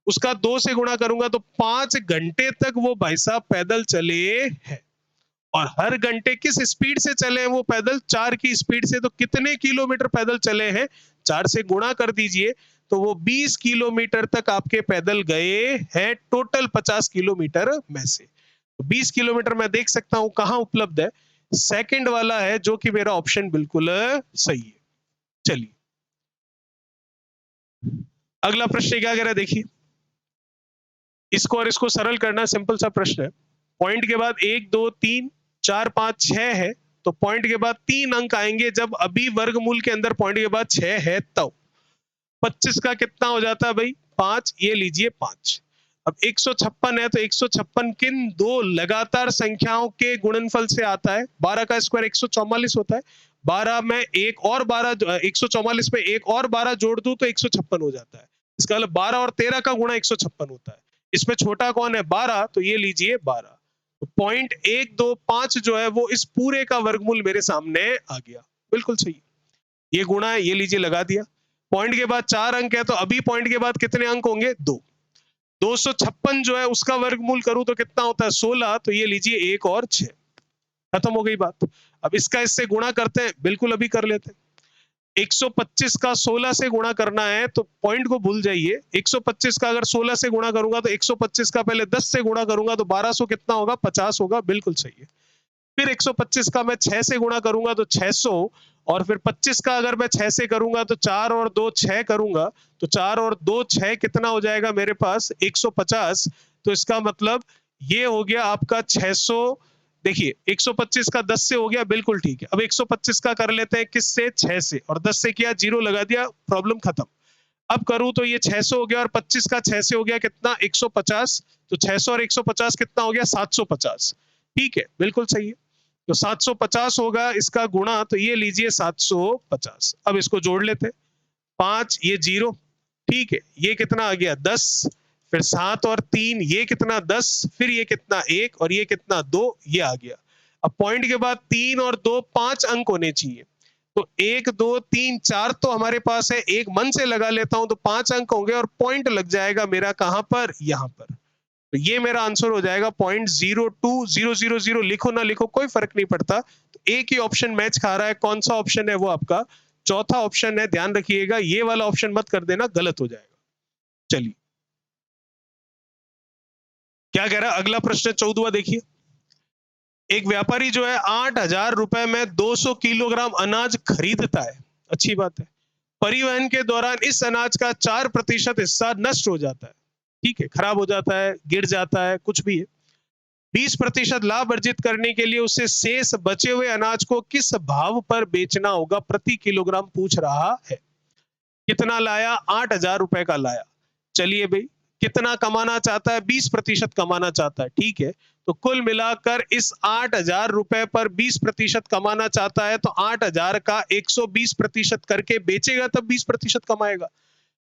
उसका 2 से गुणा करूंगा तो 5 घंटे तक वो भाई साहब पैदल चले हैं। और हर घंटे किस स्पीड से चले हैं वो पैदल? 4 की स्पीड से। तो कितने किलोमीटर पैदल चले हैं? 4 से गुणा कर दीजिए, तो वो 20 किलोमीटर तक आपके पैदल गए हैं, टोटल 50 किलोमीटर में से। तो 20 किलोमीटर मैं देख सकता हूं कहां उपलब्ध है? सेकंड वाला है, जो कि मेरा ऑप्शन बिल्कुल सही है। चलिए अगला प्रश्न क्या कह रहा है, देखिए। इसको और इसको सरल करना, सिंपल सा प्रश्न है। पॉइंट के बाद 1 2 3 4 5 6 है, तो पॉइंट के बाद 3 अंक आएंगे जब अभी वर्गमूल के अंदर पॉइंट के बाद 6 है तब। 25 का कितना हो जाता है भाई? 5। ये लीजिए 5। अब 156 है, तो 156 किन दो लगातार संख्याओं के गुणनफल से आता है? 12 का स्क्वायर 144 होता है। 12 में एक और 12, 144 में एक और 12 जोड़ दूं तो 156 हो जाता है। इसका मतलब 12 और 13 का गुणा 156 होता है। इसमें छोटा कौन है? 12, तो ये लीजिए 12। तो पॉइंट 1 2 5 जो है वो इस पूरे का वर्गमूल मेरे सामने आ गया। बिल्कुल सही। ये गुणा है, ये लीजिए लगा दिया। पॉइंट के बाद 4 अंक है, तो अभी पॉइंट के बाद कितने अंक होंगे? 2। 256 जो है उसका वर्गमूल करूं तो कितना होता है? 16। तो ये लीजिए 1 और 6। खत्म हो गई बात। अब इसका इससे गुणा करते हैं, बिल्कुल अभी कर लेते हैं। 125 का 16 से गुणा करना है, तो पॉइंट को भूल जाइए। 125 का अगर 16 से गुणा करूंगा तो 125 का पहले 10 से गुणा करूंगा तो 1200 कितना होगा? 50 होगा। बिल्कुल सही है। फिर 125 का मैं 6 से गुणा करूंगा तो 600, और फिर 25 का अगर मैं 6 से करूंगा तो 4 और 2 6 करूंगा, तो 4 और 2 6 कितना हो जाएगा मेरे पास? 150। तो इसका मतलब ये हो गया आपका 600। देखिए 125 का 10 से हो गया, बिल्कुल ठीक है। अब 125 का कर लेते हैं किससे? 6 से, और 10 से किया, जीरो लगा दिया, प्रॉब्लम खत्म। अब करूं तो ये 600 हो गया, और 25 का 6 से हो गया कितना? 150। तो 600 और 150 कितना हो गया? 750। ठीक है, बिल्कुल सही है। तो 750 होगा इसका गुणा, तो ये लीजिए 750। अब इसको जोड़ लेते हैं। 5 ये 0। ठीक है, ये कितना आ गया? 10। फिर 7 और 3 ये कितना? 10। फिर ये कितना? 1, और ये कितना? 2। ये आ गया। अब पॉइंट के बाद 3 और 2 5 अंक होने चाहिए। तो 1 2 3 4 तो हमारे पास है, एक मन से लगा लेता हूं तो 5 अंक होंगे, और पॉइंट लग जाएगा मेरा कहां पर? यहां पर। तो ये मेरा आंसर हो जाएगा 0.02000। लिखो ना लिखो कोई फर्क नहीं पड़ता। तो एक ही ऑप्शन मैच खा रहा है, कौन सा ऑप्शन है? वो आपका चौथा ऑप्शन है। ध्यान रखिएगा, ये वाला ऑप्शन मत कर देना, गलत हो जाएगा। चलिए क्या कह रहा है अगला प्रश्न 14वां देखिए। एक व्यापारी जो है 8,000 रुपए में 200 किलोग्राम अनाज खरीदता है। अच्छी बात है। परिवहन के दौरान इस अनाज का 4% हिस्सा नष्ट हो जाता है। ठीक है, खराब हो जाता है, गिर जाता है, कुछ भी है। 20% लाभ अर्जित करने के लिए उसे शेष बचे हुए अनाज को किस भाव पर बेचना होगा प्रति किलोग्राम पूछ रहा है। कितना लाया? 8,000 रुपए का लाया। चलिए भाई, कितना कमाना चाहता है? 20% कमाना चाहता है। ठीक है, तो कुल मिलाकर इस 8,000 रुपए पर 20% कमाना चाहता है, तो 8,000 का 120% करके बेचेगा, तब 20% कमाएगा।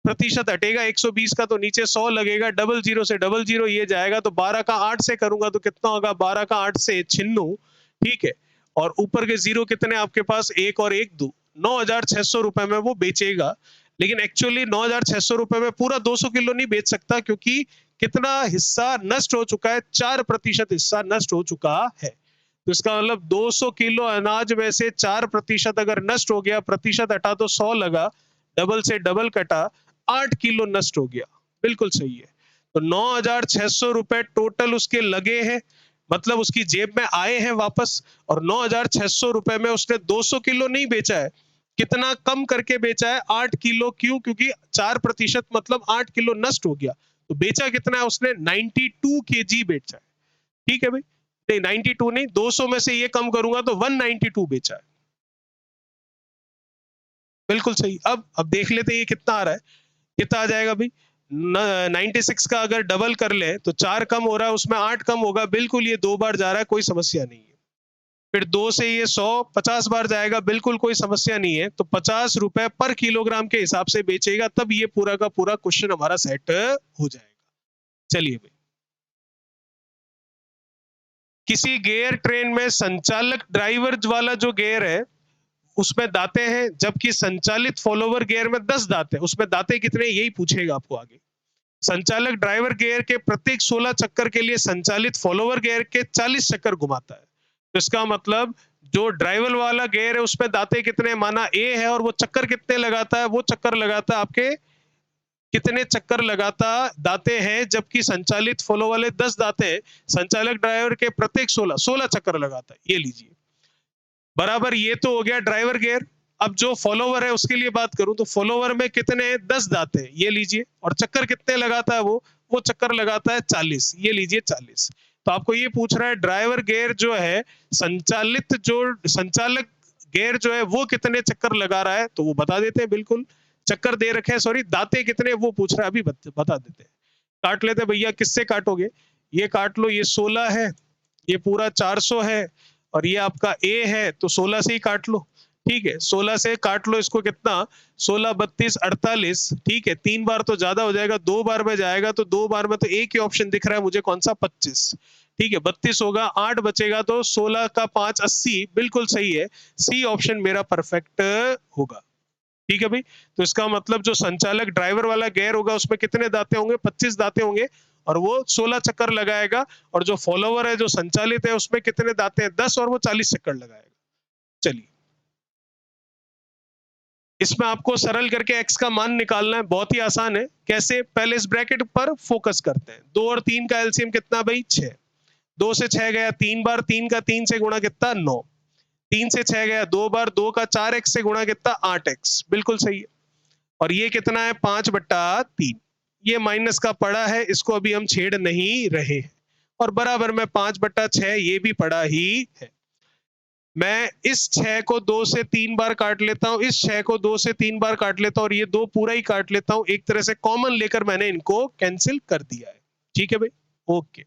प्रतिशत हटेगा 120 का, तो नीचे 100 लगेगा। डबल जीरो से डबल जीरो ये जाएगा, तो 12 का 8 से करूंगा तो कितना होगा? 12 का 8 से 96। ठीक है, और ऊपर के जीरो कितने आपके पास? एक और एक दो, 9,600 रुपए में वो बेचेगा। लेकिन एक्चुअली 9,600 रुपए में पूरा 200 किलो नहीं बेच सकता, क्योंकि कितना हिस्सा नष्ट हो चुका है? 4% हिस्सा नष्ट हो चुका है। तो इसका मतलब 200 किलो अनाज में से 4% अगर नष्ट हो गया, प्रतिशत हटा तो 100 लगा, डबल से डबल कटा, 8 किलो नष्ट हो गया। बिल्कुल सही है। तो 9,600 रुपए टोटल उसके लगे हैं, मतलब उसकी जेब में आए हैं वापस, और 9,600 रुपए में उसने 200 किलो नहीं बेचा है। कितना कम करके बेचा है? 8 किलो। क्यों? क्योंकि 4% मतलब 8 किलो नष्ट हो गया। तो बेचा कितना है उसने? 92 केजी बेचा है। ठीक है भाई, नहीं 92 नहीं, 200 में से ये कम करूंगा तो 192 बेचा है। बिल्कुल सही। अब देख लेते हैं ये कितना आ रहा है। कितना आ जाएगा भाई? 96 का अगर डबल कर ले तो 4 कम हो रहा है, उसमें 8 कम होगा। बिल्कुल ये 2 बार जा रहा है, कोई समस्या नहीं है। फिर 2 से ये 100 50 बार जाएगा, बिल्कुल कोई समस्या नहीं है। तो 50 रुपए पर किलोग्राम के हिसाब से बेचेगा, तब ये पूरा का पूरा क्वेश्चन हमारा सेट हो जाएगा। चलिए भाई, किसी गियर ट्रेन में संचालक ड्राइवर वाला जो गियर है उसमें दाते हैं, जबकि संचालित फॉलोवर गियर में 10 दाते हैं। उसमें दाते कितने, यही पूछेगा आपको आगे। संचालक ड्राइवर गियर के प्रत्येक 16 चक्कर के लिए संचालित फॉलोवर गियर के 40 चक्कर घुमाता है। तो इसका मतलब जो ड्राइवर वाला गियर है उसमें दाते कितने, माना ए है, और वो चक्कर कितने लगाता है? वो चक्कर लगाता है आपके, कितने चक्कर लगाता दाते हैं, जबकि संचालित फॉलो वाले 10 दाते हैं। संचालक ड्राइवर के प्रत्येक 16 चक्कर लगाता है। ये लीजिए, बराबर। ये तो हो गया ड्राइवर गियर। अब जो फॉलोवर है उसके लिए बात करूं तो फॉलोवर में कितने? 10 दाते हैं। ये लीजिए, और चक्कर कितने लगाता है वो चक्कर लगाता है 40। ये लीजिए 40। तो आपको ये पूछ रहा है ड्राइवर गियर जो है, संचालित जो संचालक गियर जो है वो कितने चक्कर लगा रहा है, तो वो बता देते हैं। बिल्कुल, चक्कर दे रखे हैं, सॉरी, दाते कितने वो पूछ रहा है, अभी बता देते हैं। काट लेते भैया, किससे काटोगे? ये काट लो, ये 16 है, ये पूरा 400 है, और ये आपका ए है, तो 16 से ही काट लो। ठीक है, 16 से काट लो इसको। कितना? 16 32 48। ठीक है, 3 बार तो ज्यादा हो जाएगा, 2 बार में जाएगा, तो 2 बार में तो एक ही ऑप्शन दिख रहा है मुझे, कौन सा? 25। ठीक है, 32 होगा, 8 बचेगा, तो 16 का 5 80। बिल्कुल सही है, सी ऑप्शन मेरा परफेक्ट होगा। ठीक है भाई, तो इसका मतलब जो संचालक ड्राइवर वाला गियर होगा उसमें कितने दाते होंगे? 25 दाते होंगे, और वो 16 चक्कर लगाएगा। और जो फॉलोवर है, जो संचालित है, उसमें कितने दाते हैं? 10, और वो 40 चक्कर लगाएगा। चलिए, इसमें आपको सरल करके x का मान निकालना है। बहुत ही आसान है। कैसे? पहले इस ब्रैकेट पर फोकस करते हैं। 2 और 3 का एलसीएम कितना भाई? 6। 2 से 6 गया 3 बार, 3 का 3 से गुणा कितना? 9। 3 से 6 गया 2 बार, 2 का 4x से गुणा कितना? 8x। बिल्कुल सही है। और ये कितना है? 5/3। ये माइनस का पड़ा है, इसको अभी हम छेड़ नहीं रहे हैं। और बराबर में 5/6, ये भी पड़ा ही है। मैं इस 6 को 2 से 3 बार काट लेता हूं, इस 6 को 2 से 3 बार काट लेता हूं, और ये 2 पूरा ही काट लेता हूं। एक तरह से कॉमन लेकर मैंने इनको कैंसिल कर दिया है। ठीक है भाई, ओके।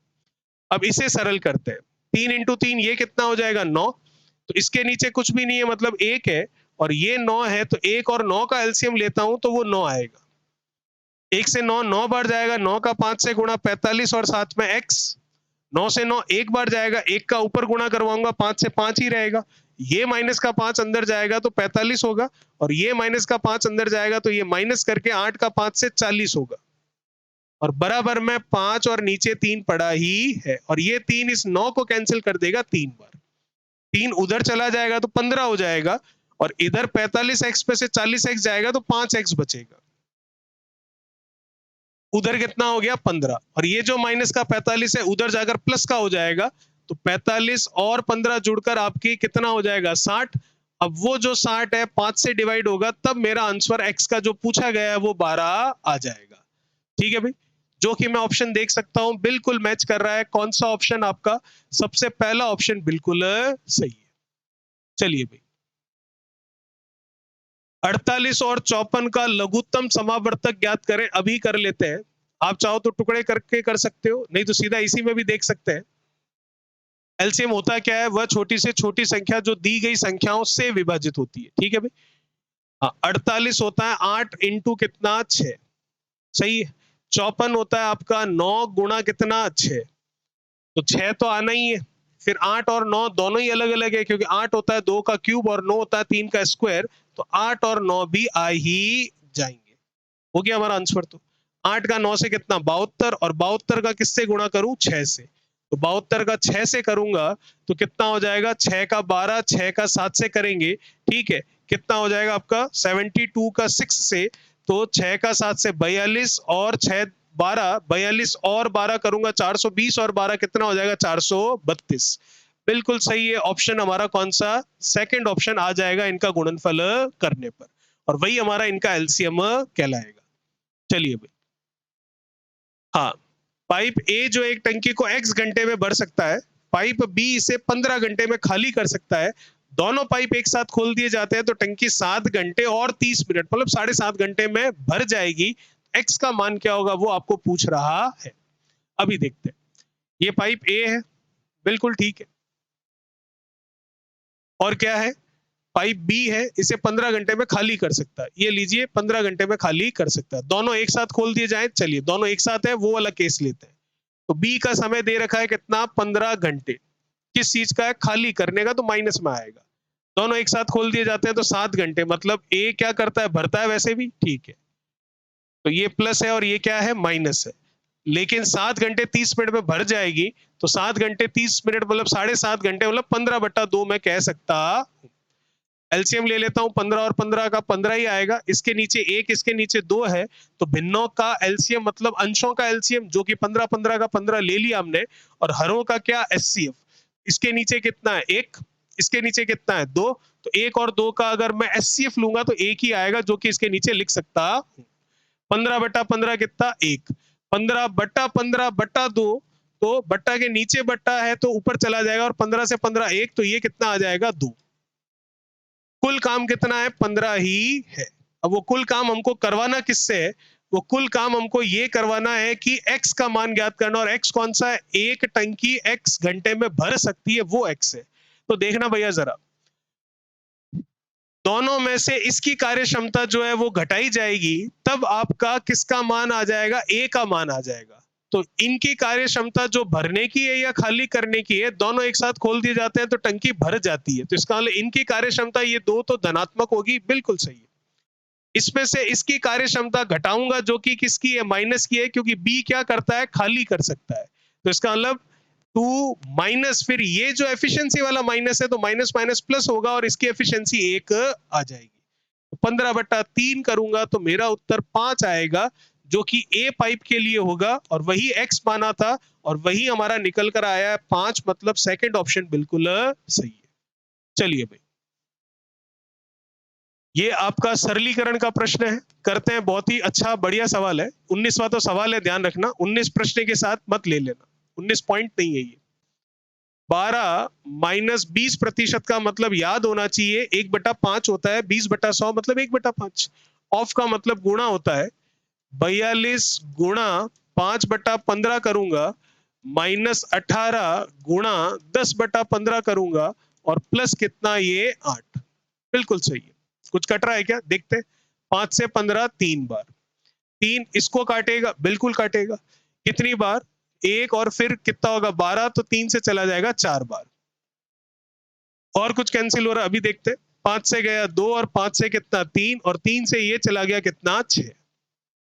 अब इसे सरल करते हैं। 3 इंटू 3, ये कितना हो जाएगा? 9। तो इसके नीचे कुछ भी नहीं है, मतलब 1 है, और ये 9 है, तो 1 और 9 का एलसीएम लेता हूं तो वो 9 आएगा। 1 से 9 9 बार जाएगा, 9 का 5 से गुणा 45, और साथ में x। 9 से 9 एक बार जाएगा, 1 का ऊपर गुणा करवाऊंगा, 5 से 5 ही रहेगा। ये माइनस का 5 अंदर जाएगा तो 45 होगा, और ये माइनस का 5 अंदर जाएगा तो ये माइनस करके 8 का 5 से 40 होगा। और बराबर में 5 और नीचे 3 पड़ा ही है, और ये 3 इस 9 को कैंसिल कर देगा 3 बार। 3 उधर चला जाएगा तो 15 हो जाएगा, और इधर 45x पे से 40x जाएगा तो 5x बचेगा। उधर कितना हो गया 15, और ये जो माइनस का 45 है उधर जाकर प्लस का हो जाएगा, तो 45 और 15 जुड़कर आपकी कितना हो जाएगा 60। अब वो जो 60 है 5 से डिवाइड होगा, तब मेरा आंसर x का जो पूछा गया है वो 12 आ जाएगा। ठीक है भाई, जो कि मैं ऑप्शन देख सकता हूं बिल्कुल मैच कर रहा है। कौन सा ऑप्शन आपका? सबसे पहला ऑप्शन बिल्कुल सही है। चलिए भाई, 48 और 54 का लघुत्तम समावर्तक ज्ञात करें। अभी कर लेते हैं, आप चाहो तो टुकड़े करके कर सकते हो, नहीं तो सीधा इसी में भी देख सकते हैं। एलसीएम होता क्या है? वह छोटी से छोटी संख्या जो दी गई संख्याओं से विभाजित होती है। ठीक है भाई, हाँ, 48 होता है 8 इंटू कितना 6, सही है। 54 होता है आपका 9 गुणा कितना 6, तो 6 तो आना ही है। फिर 8 और 9 दोनों ही अलग अलग है, क्योंकि 8 होता है 2 का क्यूब और 9 होता है 3 का स्क्वायर, तो 8 और 9 भी आ ही जाएंगे। हो गया हमारा आंसर। तो 8 का 9 से कितना 72, और 72 का किससे गुणा करूं 6 से, तो 72 का 6 से करूंगा तो कितना हो जाएगा 6 का 12, 6 का 7 से करेंगे, ठीक है, कितना हो जाएगा आपका 72 का 6 से, तो 6 का 7 से 42 और 6 12, 42 और 12 करूंगा 420, और 12 कितना हो जाएगा 432। बिल्कुल सही है ऑप्शन हमारा, कौन सा? सेकंड ऑप्शन आ जाएगा इनका गुणनफल करने पर, और वही हमारा इनका एलसीएम कहलाएगा। चलिए भाई, हाँ, पाइप ए जो एक टंकी को x घंटे में भर सकता है, पाइप बी इसे 15 घंटे में खाली कर सकता है। दोनों पाइप एक साथ खोल दिए जाते हैं तो टंकी 7 घंटे और 30 मिनट मतलब 7.5 घंटे में भर जाएगी। x का मान क्या होगा वो आपको पूछ रहा है। अभी देखते हैं, ये पाइप ए है, बिल्कुल ठीक है, और क्या है, पाइप बी है, इसे 15 घंटे में खाली कर सकता है। ये लीजिए 15 घंटे में खाली कर सकता है। दोनों एक साथ खोल दिए जाए, चलिए दोनों एक साथ है वो वाला केस लेते हैं। तो बी का समय दे रखा है कितना 15 घंटे, किस चीज का है? खाली करने का, तो माइनस में आएगा। दोनों एक साथ खोल दिए जाते हैं तो 7 घंटे, मतलब ए क्या करता है भरता है वैसे भी, ठीक है, तो ये प्लस है और ये क्या है माइनस है, लेकिन 7 घंटे 30 मिनट में भर जाएगी, तो 7 घंटे 30 मिनट मतलब 7.5 घंटे मतलब 15/2 मैं कह सकता। एलसीएम ले लेता हूं, 15 और 15 का 15 ही आएगा, इसके नीचे 1 इसके नीचे 2 है, तो भिन्नों का एलसीएम मतलब अंशों का एलसीएम, जो कि 15 15 का 15 ले लिया हमने, और हरों का क्या एचसीएफ, इसके नीचे कितना है 1, इसके नीचे कितना है 2, तो 1 और 2 का अगर मैं एचसीएफ लूंगा तो 1 ही आएगा, जो कि इसके नीचे लिख सकता हूं। 15/15 कितना 1, 15/15/2, तो बट्टा के नीचे बट्टा है तो ऊपर चला जाएगा, और 15 से 15 1, तो ये कितना आ जाएगा 2। कुल काम कितना है 15 ही है। अब वो कुल काम हमको करवाना किससे है? वो कुल काम हमको ये करवाना है कि x का मान ज्ञात करना, और x कौन सा है? एक टंकी x घंटे में भर सकती है वो x है। तो देखना भैया जरा, दोनों में से इसकी कार्य क्षमता जो है वो घटाई जाएगी, तब आपका किसका मान आ जाएगा? a का मान आ जाएगा। तो इनकी कार्य क्षमता जो भरने की है या खाली करने की है, दोनों एक साथ खोल दिए जाते हैं तो टंकी भर जाती है, तो इसका मतलब इनकी कार्य क्षमता ये दो तो धनात्मक होगी, बिल्कुल सही है। इसमें से इसकी कार्य क्षमता घटाऊंगा जो कि किसकी है? माइनस की है, क्योंकि बी क्या करता है? खाली कर सकता है, तो इसका मतलब 2 माइनस, फिर ये जो एफिशिएंसी वाला माइनस है तो माइनस माइनस प्लस होगा, और इसकी एफिशिएंसी 1 आ जाएगी। 15/3 करूंगा तो मेरा उत्तर 5 आएगा, जो कि ए पाइप के लिए होगा, और वही एक्स माना था और वही हमारा निकल कर आया है 5, मतलब सेकंड ऑप्शन बिल्कुल सही है। चलिए भाई, ये आपका सरलीकरण का प्रश्न है, करते हैं। बहुत ही अच्छा बढ़िया सवाल है, 19वां तो सवाल है, ध्यान रखना 19 प्रश्न के साथ मत ले लेना, 19 पॉइंट नहीं है ये। 12 माइनस 20% का मतलब याद होना चाहिए 1/5 होता है, 20/100 मतलब 1/5। ऑफ का मतलब गुणा होता है, 42 गुणा 5/15 करूंगा, -18 गुणा 10/15 करूंगा, और प्लस कितना ये 8। बिल्कुल सही है। कुछ कट रहा है क्या? देखते हैं। 5 से 15 3 बार, 3 इसको काटेगा, बिल्कुल काटेगा। कितनी बार? एक, और फिर कितना होगा 12, तो 3 से चला जाएगा 4 बार। और कुछ कैंसिल हो रहा है, अभी देखते हैं। 5 से गया 2, और 5 से कितना 3, और 3 से ये चला गया कितना 6।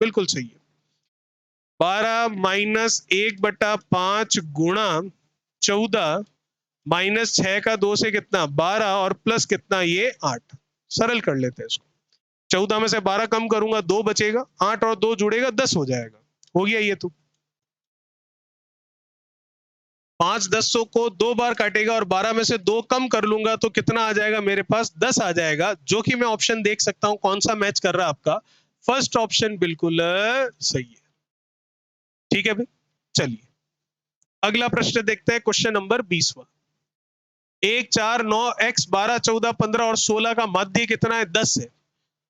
बिल्कुल सही है। 12 माइनस 1/5 गुणा 14 माइनस 6 का 2 से कितना 12, और प्लस कितना ये 8। सरल कर लेते हैं इसको। 14 में से 12 कम करूंगा 2 बचेगा, 8 और 2 जुड़ेगा 10 हो जाएगा। हो गया ये तो 5 10 को 2 बार काटेगा और 12 में से 2 कम कर लूंगा तो कितना आ जाएगा मेरे पास 10 आ जाएगा, जो कि मैं ऑप्शन देख सकता हूं कौन सा मैच कर रहा है आपका फर्स्ट ऑप्शन बिल्कुल सही है। ठीक है भाई, चलिए अगला प्रश्न देखते हैं, क्वेश्चन नंबर 20वां। 1 4 9 x 12 14 15 और 16 का माध्य कितना है 10 है।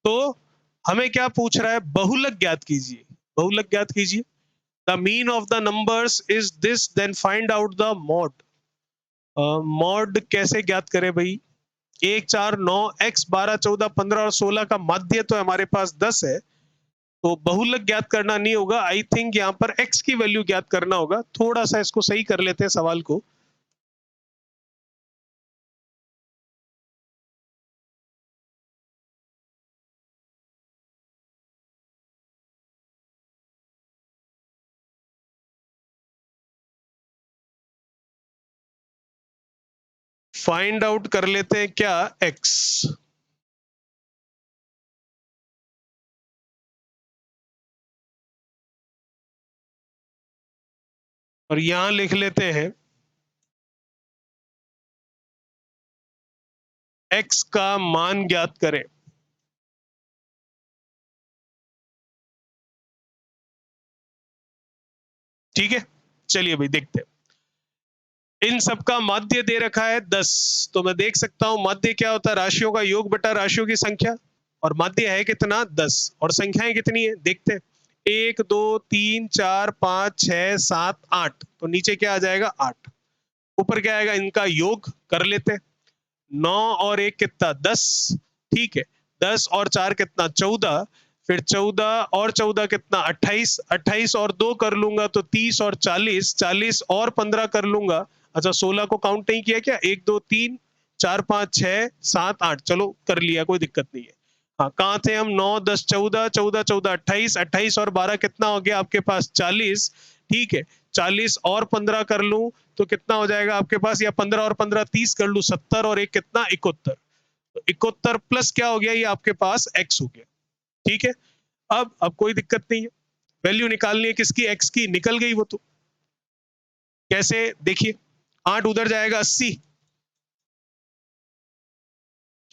तो हमें क्या पूछ रहा है, बहुलक ज्ञात कीजिए। बहुलक ज्ञात कीजिए, the mean of the numbers is this then find out the mode. Mode कैसे ज्ञात करें भाई, 1 4 9 x 12 14 15 और 16 का माध्य तो हमारे पास 10 है, तो बहुलक ज्ञात करना नहीं होगा। आई थिंक यहाँ पर x की वैल्यू ज्ञात करना होगा। थोड़ा सा इसको सही कर लेते हैं सवाल को। फाइंड आउट कर लेते हैं क्या x, और यहां लिख लेते हैं x का मान ज्ञात करें। ठीक है, चलिए भाई देखते हैं। इन सबका माध्य दे रखा है 10, तो मैं देख सकता हूं माध्य क्या होता है, राशियों का योग बटा राशियों की संख्या, और माध्य है कितना 10, और संख्याएं कितनी है देखते हैं, 1 2 3 4 5 6 7 8, तो नीचे क्या आ जाएगा 8, ऊपर क्या आएगा इनका योग कर लेते हैं। 9 और 1 कितना 10, ठीक है, 10 और 4 कितना 14, फिर 14 और 14 कितना 28, 28 और 2 कर लूंगा तो 30 और 40, 40 और 15 कर लूंगा। अच्छा 16 को काउंट नहीं किया क्या, 1 2 3 4 5 6 7 8, चलो कर लिया कोई दिक्कत नहीं है। हाँ कहाँ थे हम, 9 10 14 14 14 28, 28 और 12 कितना हो गया आपके पास 40, ठीक है, 40 और 15 कर लूं तो कितना हो जाएगा आपके पास, या 15 और 15 30 कर लूं 70, और एक कितना 71, तो 71 प्लस क्या हो गया ये आपके पास x हो गया। ठीक है, अब कोई दिक्कत नहीं है, वैल्यू निकालनी है किसकी, x की, निकल गई वो तो। कैसे देखिए, 8 उधर जाएगा 80,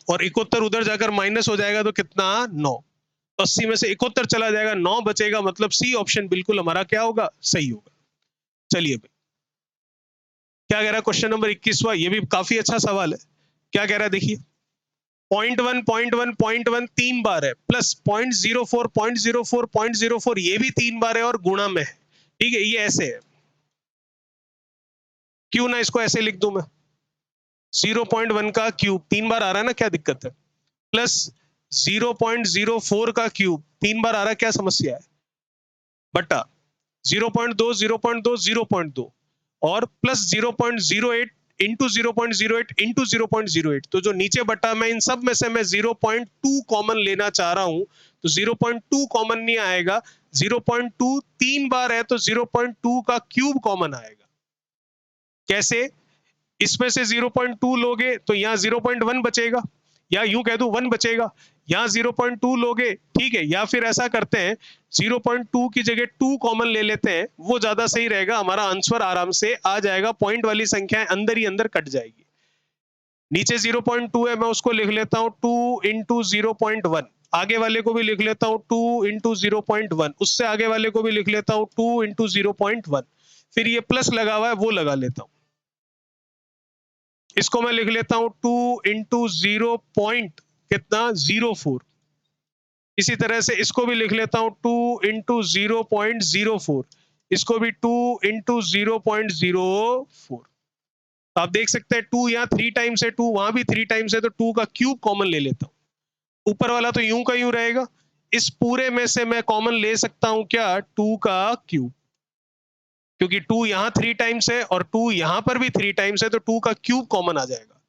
और 71 उधर जाकर माइनस हो जाएगा तो कितना 9, 80 में से 71 चला जाएगा, 9 बचेगा, मतलब सी ऑप्शन बिल्कुल हमारा क्या होगा, सही होगा। चलिए भाई, क्या कह रहा है क्वेश्चन नंबर 21वां, ये भी काफी अच्छा सवाल है। क्या कह रहा है देखिए, 0.1 0.1 0.1 तीन बार है, प्लस 0.04 0.04 0.04 ये भी तीन बार है, और गुणा में है। ठीक है, ये ऐसे है, क्यों ना इसको ऐसे लिख दूं मैं, 0.1 का क्यूब तीन बार आ रहा है ना, क्या दिक्कत है, प्लस 0.04 का क्यूब तीन बार आ रहा है, क्या समस्या है, बटा 0.2 0.2 0.2 और प्लस 0.08 इंटू 0.08 इंटू 0.08, तो जो नीचे बटा मैं इन सब में से मैं 0.2 कॉमन लेना चाह रहा हूं, तो 0.2 कॉमन नहीं आएगा, 0.2 तीन बार है तो 0.2 का क्यूब कॉमन आएगा। कैसे, इसमें से 0.2 लोगे तो यहाँ 0.1 बचेगा, या यूं कह दूं 1 बचेगा, यहाँ 0.2 लोगे, ठीक है, या फिर ऐसा करते हैं 0.2 की जगह 2 कॉमन ले लेते हैं, वो ज्यादा सही रहेगा, हमारा आंसर आराम से आ जाएगा, पॉइंट वाली संख्याएं अंदर ही अंदर कट जाएगी। नीचे 0.2 है, मैं उसको लिख लेता हूं 2 इंटू 0.1, आगे वाले को भी लिख लेता हूं 2 इंटू 0.1, उससे आगे वाले को भी लिख लेता हूं 2 इंटू 0.1, फिर ये प्लस लगा हुआ है वो लगा लेता हूं, इसको मैं लिख लेता हूं 2 इंटू 0 पॉइंट कितना 04, इसी तरह से इसको भी लिख लेता हूं 2 इंटू 0.04, इसको भी 2 इंटू 0.04। आप देख सकते हैं 2 यहाँ 3 टाइम्स है, 2 वहां भी 3 टाइम्स है, तो 2 का क्यूब कॉमन ले लेता हूं, ऊपर वाला तो यूं का यूं रहेगा, इस पूरे में से मैं कॉमन ले सकता हूं क्या 2 का क्यूब, क्योंकि 2 यहाँ 3 टाइम्स है और 2 यहाँ पर भी 3 टाइम्स है, तो 2 का क्यूब कॉमन आ जाएगा,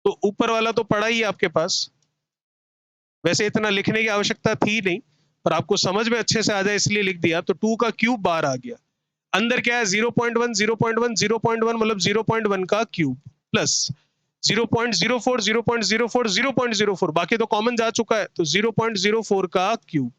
तो ऊपर वाला तो पड़ा ही है आपके पास, वैसे इतना लिखने की आवश्यकता थी नहीं, पर आपको समझ में अच्छे से आ जाए इसलिए लिख दिया, तो 2 का क्यूब बाहर आ गया, अंदर क्या है 0.1 0.1 0.1 मतलब 0.1 का क्यूब, प्लस 0.04 0.04 0.04, बाकी तो कॉमन जा चुका है, तो 0.04 का क्यूब,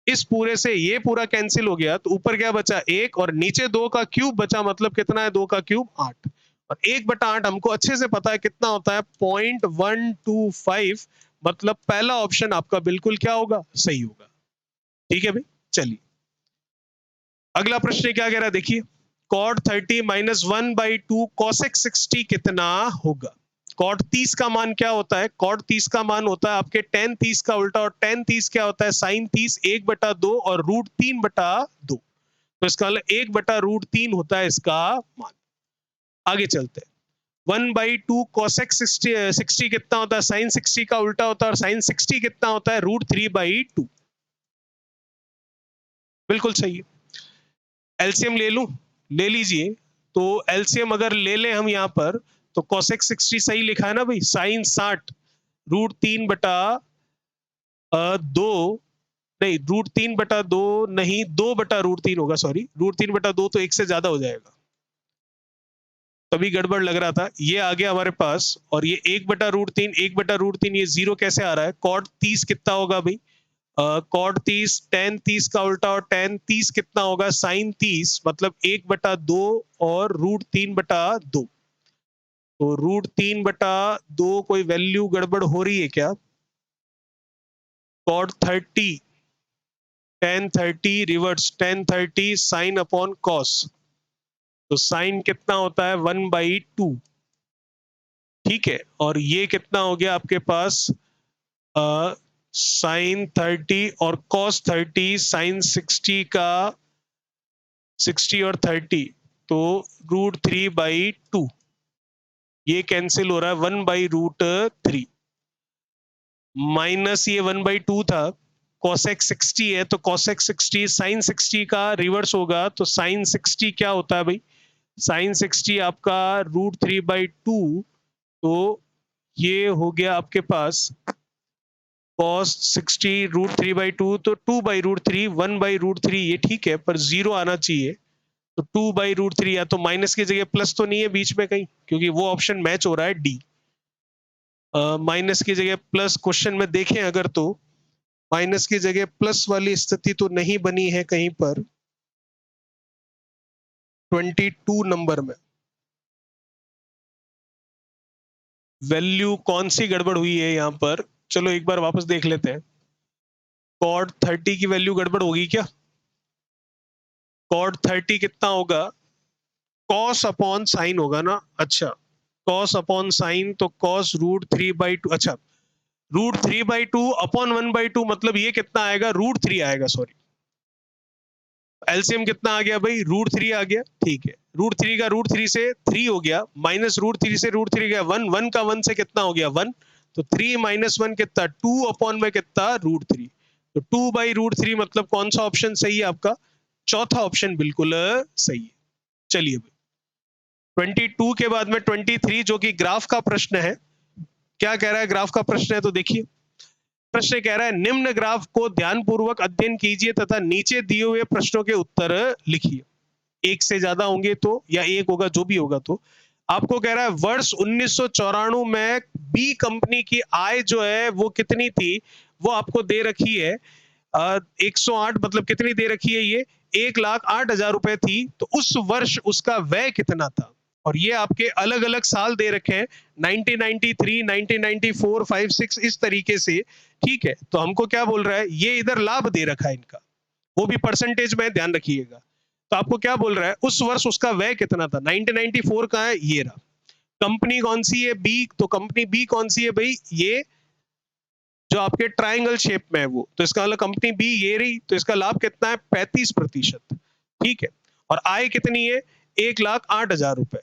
इस पूरे से ये पूरा कैंसिल हो गया तो ऊपर क्या बचा 1 और नीचे 2 का क्यूब बचा, मतलब कितना है 2 का क्यूब 8 और 1/8 हमको अच्छे से पता है कितना होता है 0.125, मतलब पहला ऑप्शन आपका बिल्कुल क्या होगा, सही होगा। ठीक है भाई, चलिए अगला प्रश्न क्या कह रहा है देखिए, cot 30 माइनस 1/2 cosec 60 कितना होगा। cot 30 का मान क्या होता है, cot 30 का मान होता है आपके tan 30 का उल्टा, और tan 30 क्या होता है sin 30 1/2 और √3/2, तो इसका मतलब 1/√3 होता है इसका मान। आगे चलते हैं, 1/2 cosec 60 कितना होता है, sin 60 का उल्टा होता है, और sin 60 कितना होता है √3/2, बिल्कुल सही है। एलसीएम ले लूं, ले लीजिए, तो एलसीएम अगर ले लें हम यहाँ पर, तो cosec 60 सही लिखा है ना भाई, sin 60 √3/2, नहीं √3/2 नहीं, 2/√3 होगा, सॉरी √3/2 तो 1 से ज्यादा हो जाएगा, तभी गड़बड़ लग रहा था। ये आ गया हमारे पास, और ये 1/√3, 1/√3, ये जीरो कैसे आ रहा है, cot 30 कितना होगा भाई, cot 30 tan 30 का उल्टा, और tan 30 कितना होगा sin 30, मतलब 1/2 और √3/2, तो √3/2 कोई वैल्यू गड़बड़ हो रही है क्या, cot 30 tan 30 reverse tan 30 sin upon cos, तो sin कितना होता है 1/2, ठीक है, और ये कितना हो गया आपके पास साइन 30 और cos 30, साइन 60 का 60 और 30, तो √3/2, ये कैंसिल हो रहा है 1/√3, माइनस ये 1/2 था, cosec 60 है तो cosec 60 sin 60 का रिवर्स होगा, तो sin 60 क्या होता है भाई, sin 60 आपका √3/2, तो ये हो गया आपके पास cos 60 √3/2, तो 2/√3, 1/√3, ये ठीक है, पर जीरो आना चाहिए, तो 2/√3, या तो माइनस की जगह प्लस तो नहीं है बीच में कहीं, क्योंकि वो ऑप्शन मैच हो रहा है डी, माइनस की जगह प्लस, क्वेश्चन में देखें अगर तो माइनस की जगह प्लस वाली स्थिति तो नहीं बनी है कहीं पर, 22 नंबर में वैल्यू कौन सी गड़बड़ हुई है यहाँ पर, चलो एक बार वापस देख लेते हैं, cot 30 की वैल्यू गड़बड़ होगी क्या, cot 30 कितना होगा, cos अपॉन साइन होगा ना, अच्छा cos अपॉन साइन, तो cos √3/2, अच्छा √3/2 अपॉन 1/2, मतलब ये कितना आएगा √3 आएगा, सॉरी एलसीएम कितना आ गया भाई, √3 आ गया, ठीक है, √3 का √3 से 3 हो गया, माइनस √3 से √3 गया 1, 1 का 1 से कितना हो गया 1, तो 3 - 1 कितना 2 अपॉन में कितना √3, तो 2/√3, मतलब कौन सा ऑप्शन सही है आपका, चौथा ऑप्शन बिल्कुल सही है। चलिए 22 के बाद में 23 जो कि ग्राफ का प्रश्न है, क्या कह रहा है, ग्राफ का प्रश्न है तो देखिए, प्रश्न कह रहा है निम्न ग्राफ को ध्यानपूर्वक अध्ययन कीजिए तथा नीचे दिए हुए प्रश्नों के उत्तर लिखिए, एक से ज्यादा होंगे तो, या एक होगा जो भी होगा, तो आपको कह रहा है वर्ष 1994 में बी कंपनी की आय जो है वो कितनी थी, वो आपको दे रखी है 108, मतलब कितनी दे रखी है ये 1,08,000 रुपए थी, तो उस वर्ष उसका व्यय कितना था, और ये आपके अलग अलग साल दे रखे हैं 1993, 1994, 5, 6 इस तरीके से, ठीक है, तो हमको क्या बोल रहा है, ये इधर लाभ दे रखा है इनका, वो भी परसेंटेज में ध्यान रखिएगा, तो आपको क्या बोल रहा है उस वर्ष उसका व्यय कितना था, 1994 का है, ये रहा, कंपनी कौन सी है बी, तो कंपनी बी कौन सी है भाई, ये जो आपके ट्राइंगल शेप में है वो, तो इसका मतलब कंपनी बी ये रही, तो इसका लाभ कितना है 35%, ठीक है, और आय कितनी है 1,08,000 रुपए,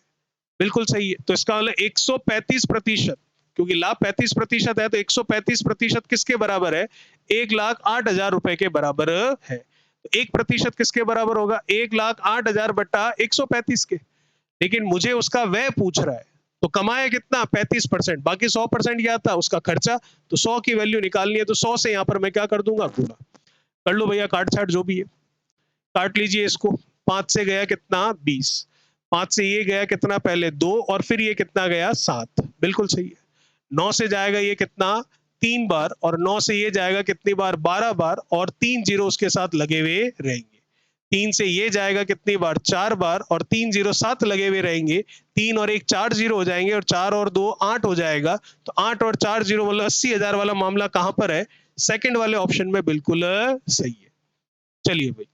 बिल्कुल सही है, तो इसका मतलब 135%, क्योंकि लाभ 35% है, तो 135% किसके बराबर है 1,08,000 रुपए के बराबर है, तो 1% किसके बराबर होगा 1,08,000 बटा 135 के, लेकिन मुझे उसका व्यय पूछ रहा है, तो कमाया कितना 35%, बाकी 100% क्या था उसका खर्चा, तो 100 की वैल्यू निकालनी है, तो 100 से यहाँ पर मैं क्या कर दूंगा गुणा, कर लो भैया काट छाट जो भी है, काट लीजिए इसको, 5 से गया कितना 20, 5 से ये गया कितना पहले 2, और फिर ये कितना गया 7, बिल्कुल सही है, 9 से जाएगा ये कितना 3 बार, और 9 से ये जाएगा कितनी बार, 12 बार, और 3 जीरो उसके साथ लगे हुए रहेंगे। 3 से ये जाएगा कितनी बार, 4 बार, और 3 जीरो साथ लगे हुए रहेंगे। 3 और 1 4 जीरो हो जाएंगे, और 4 और 2 8 हो जाएगा। तो 8 और 4 जीरो मतलब 80,000 वाला मामला कहां पर है, सेकंड वाले ऑप्शन में बिल्कुल सही है। चलिए भाई,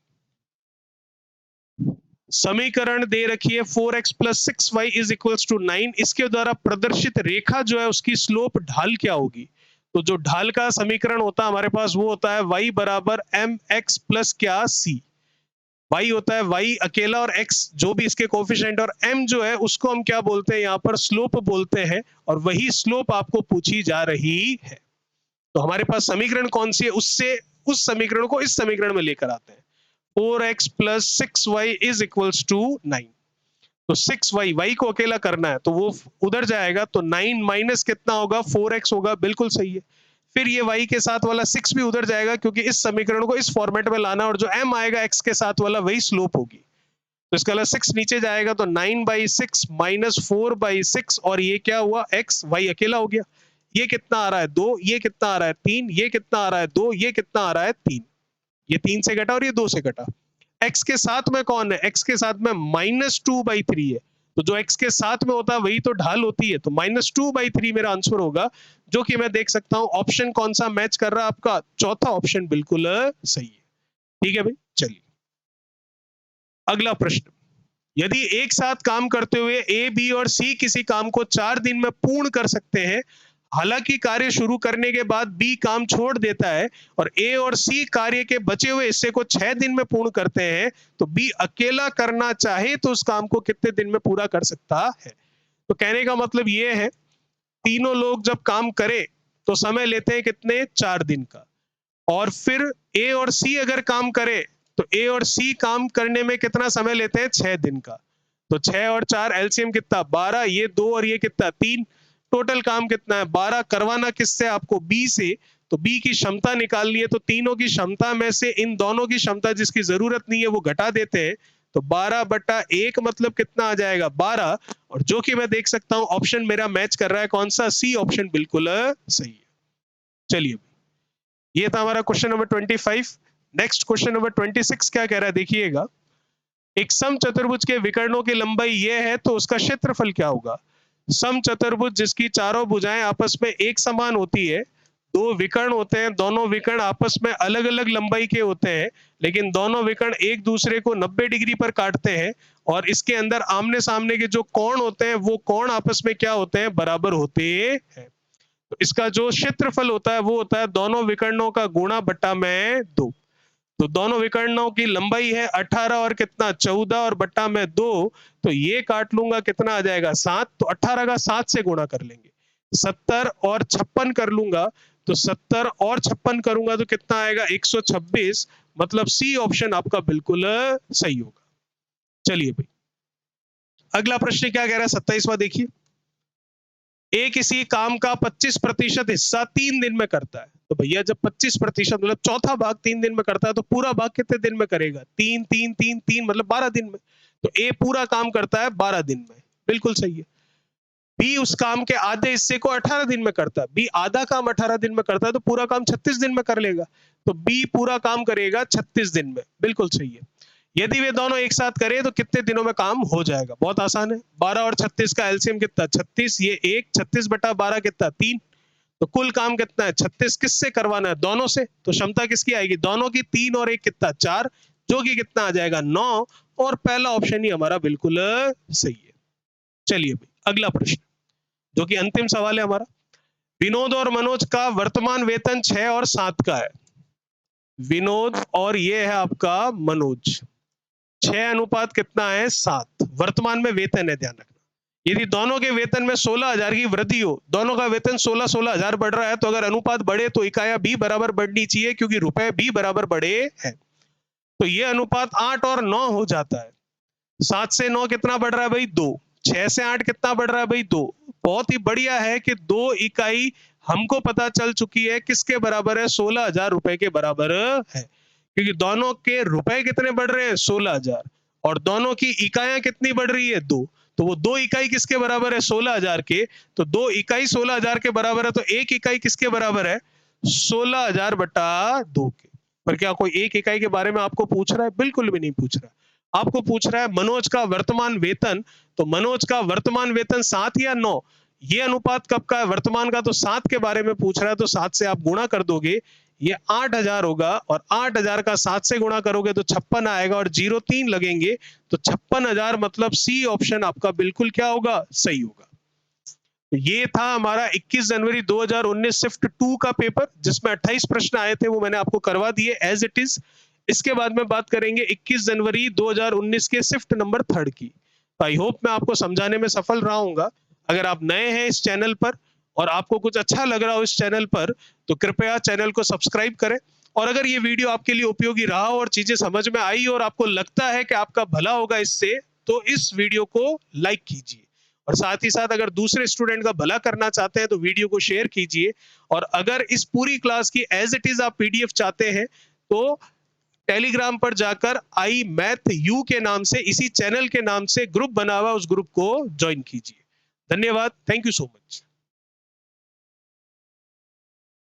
समीकरण दे रखी है 4x plus 6y is equals to 9। इसके द्वारा प्रदर्शित रेखा जो है उसकी स्लोप ढाल क्या होगी। तो जो ढाल का समीकरण होता है हमारे पास वो होता है y बराबर mx प्लस क्या c। y होता है y अकेला, और x जो भी इसके कोफिशिएंट, और m जो है उसको हम क्या बोलते हैं, यहाँ पर स्लोप बोलते हैं, और वही स्लोप आपको पूछी जा रही है। तो हमारे पास समीकरण कौन सी है, उससे उस समीकरण को इस समीकरण में लेकर आते हैं। 4x plus 6y is equals to 9। तो 6y, y को अकेला करना है तो वो उधर जाएगा, तो 9 माइनस कितना होगा, 4x होगा, बिल्कुल सही है। फिर ये y के साथ वाला 6 भी उधर जाएगा, क्योंकि इस समीकरण को इस फॉर्मेट में लाना, और जो m आएगा x के साथ वाला वही स्लोप होगी। तो इसका 6 नीचे जाएगा, तो 9/6 माइनस 4/6, और ये क्या हुआ, x, y अकेला हो गया। ये कितना आ रहा है, 2, ये कितना आ रहा है, 3, ये कितना आ रहा है, 2, ये कितना आ रहा है, 3। ये 3 से घटा और ये 2 से घटा। x के साथ में कौन है, x के साथ में -2/3 है। तो जो x के साथ में होता है वही तो ढाल होती है, तो -2/3 मेरा आंसर होगा, जो कि मैं देख सकता हूं ऑप्शन कौन सा मैच कर रहा है आपका, चौथा ऑप्शन बिल्कुल सही है। ठीक है भाई, चलिए अगला प्रश्न। यदि एक साथ काम करते हुए ए, बी और सी किसी काम को 4 दिन में पूर्ण कर सकते हैं, हालांकि कार्य शुरू करने के बाद बी काम छोड़ देता है, और ए और सी कार्य के बचे हुए हिस्से को 6 दिन में पूर्ण करते हैं, तो बी अकेला करना चाहे तो उस काम को कितने दिन में पूरा कर सकता है। तो कहने का मतलब ये है, तीनों लोग जब काम करें तो समय लेते हैं कितने, 4 दिन का, और फिर ए और सी अगर काम करे तो ए और सी काम करने में कितना समय लेते हैं, 6 दिन का। तो 6 और 4 एलसीएम कितना, 12, ये 2 और ये कितना, 3। टोटल काम कितना है, 12। करवाना किससे आपको, बी से। तो बी की क्षमता निकालनी है, तो तीनों की क्षमता में से इन दोनों की क्षमता जिसकी जरूरत नहीं है वो घटा देते हैं। तो 12/1 मतलब कितना आ जाएगा, 12। और जो कि मैं देख सकता हूं ऑप्शन मेरा मैच कर रहा है, कौन सा, सी ऑप्शन बिल्कुल सही है। चलिए, ये था हमारा question number 25। Next question number 26 क्या कह रहा है, देखिएगा। एक समचतुर्भुज के विकर्णों की लंबाई ये है, तो उसका क्षेत्रफल क्या होगा। समचतुर्भुज जिसकी चारों भुजाएं आपस में एक समान होती है, दो विकर्ण होते हैं, दोनों विकर्ण आपस में अलग अलग लंबाई के होते हैं, लेकिन दोनों विकर्ण एक दूसरे को 90 डिग्री पर काटते हैं, और इसके अंदर आमने सामने के जो कोण होते हैं वो कोण आपस में क्या होते हैं, बराबर होते हैं। तो इसका जो क्षेत्रफल होता है वो होता है दोनों विकर्णों का गुणा बट्टा में 2। तो दोनों विकर्णों की लंबाई है 18 और कितना, 14, और बट्टा में 2। तो ये काट लूंगा, कितना आ जाएगा, 7। तो 18 का 7 से गुणा कर लेंगे। 70 और 56 कर लूंगा, तो 70 और 56 करूंगा तो कितना आएगा, 126। मतलब सी ऑप्शन आपका बिल्कुल सही होगा। चलिए भाई, अगला प्रश्न क्या कह रहा है, 27वां देखिए। ए किसी काम का 25% हिस्सा 3 दिन में करता है। तो भैया जब 25% मतलब चौथा भाग 3 दिन में करता है, तो पूरा भाग कितने दिन में करेगा, 3 3 3 3 मतलब 12 दिन में। तो ए पूरा काम करता है 12 दिन में, बिल्कुल सही है। बी उस काम के आधे हिस्से को 18 दिन में करता है, बी आधा काम 18 दिन में करता है, तो पूरा काम 36 दिन में कर लेगा। तो बी पूरा काम करेगा 36 दिन में, बिल्कुल सही है। यदि वे दोनों एक साथ करें तो कितने दिनों में काम हो जाएगा, बहुत आसान है। 12 और 36 का एलसीएम कितना, 36, ये 1, 36/12 कितना, 3। तो कुल काम कितना है, 36 किससे करवाना है, दोनों से। तो क्षमता किसकी आएगी, दोनों की, 3 और 1 कितना, 4, जो कि कितना आ जाएगा, 9। और पहला ऑप्शन ही हमारा बिल्कुल सही है। चलिए भाई, अगला प्रश्न जो कि अंतिम सवाल है हमारा। विनोद और मनोज का वर्तमान वेतन 6 और 7 का है। विनोद और ये है आपका मनोज, 6 अनुपात कितना है, 7 वर्तमान में वेतन है, ध्यान रखना। यदि दोनों के वेतन में 16,000 की वृद्धि हो, दोनों का वेतन 16,000 बढ़ रहा है, तो अगर अनुपात बढ़े तो इकाइयां भी बराबर बढ़नी चाहिए, क्योंकि रुपए भी बराबर बढ़े हैं। तो ये अनुपात 8 और 9 हो जाता है। 7 से 9 कितना बढ़ रहा है भाई, 2। 6 से 8 कितना बढ़ रहा है भाई, 2। बहुत ही बढ़िया है कि 2 इकाई हमको पता चल चुकी है किसके बराबर है, 16,000 रुपए के बराबर है, क्योंकि दोनों के रुपए कितने बढ़ रहे हैं, 16,000, और दोनों की इकाइयां कितनी बढ़ रही है, 2। तो वो 2 इकाई किसके बराबर है? 16,000 के। तो 2 इकाई 16,000 के बराबर है, तो 1 इकाई किसके बराबर है? 16,000 बटा 2 के। पर क्या कोई 1 इकाई के बारे में आपको पूछ रहा है? बिल्कुल भी नहीं पूछ रहा। आपको पूछ रहा है मनोज का वर्तमान वेतन, तो मनोज का वर्तमान वेतन 7 या 9? ये अनुपात कब का है? वर्तमान का। तो 7 के बारे में पूछ रहा है, तो 7 से आप गुणा कर दोगे, ये 8,000 होगा, और 8,000 का 7 से गुणा करोगे तो 56 आएगा, और 0 3 लगेंगे, तो 56,000 मतलब सी ऑप्शन आपका बिल्कुल क्या होगा? सही होगा। तो ये था हमारा 21 जनवरी 2019 शिफ्ट 2 का पेपर, जिसमें 28 प्रश्न आए थे, वो मैंने आपको करवा दिए एज इट इज। इसके बाद में बात करेंगे 21 जनवरी 2019 के शिफ्ट नंबर 3 की। आई होप मैं आपको समझाने में सफल रहा हूंगा। अगर आप नए हैं इस चैनल पर और आपको कुछ अच्छा लग रहा हो इस चैनल पर, तो कृपया चैनल को सब्सक्राइब करें। और अगर ये वीडियो आपके लिए उपयोगी रहा हो और चीजें समझ में आई और आपको लगता है कि आपका भला होगा इससे, तो इस वीडियो को लाइक कीजिए। और साथ ही साथ अगर दूसरे स्टूडेंट का भला करना चाहते हैं तो वीडियो को शेयर कीजिए। और अगर इस पूरी क्लास की एज इट इज आप पीडीएफ चाहते हैं, तो टेलीग्राम पर जाकर आई मैथ यू के नाम से, इसी चैनल के नाम से ग्रुप बना हुआ, उस ग्रुप को ज्वाइन कीजिए। धन्यवाद। Thank you so much.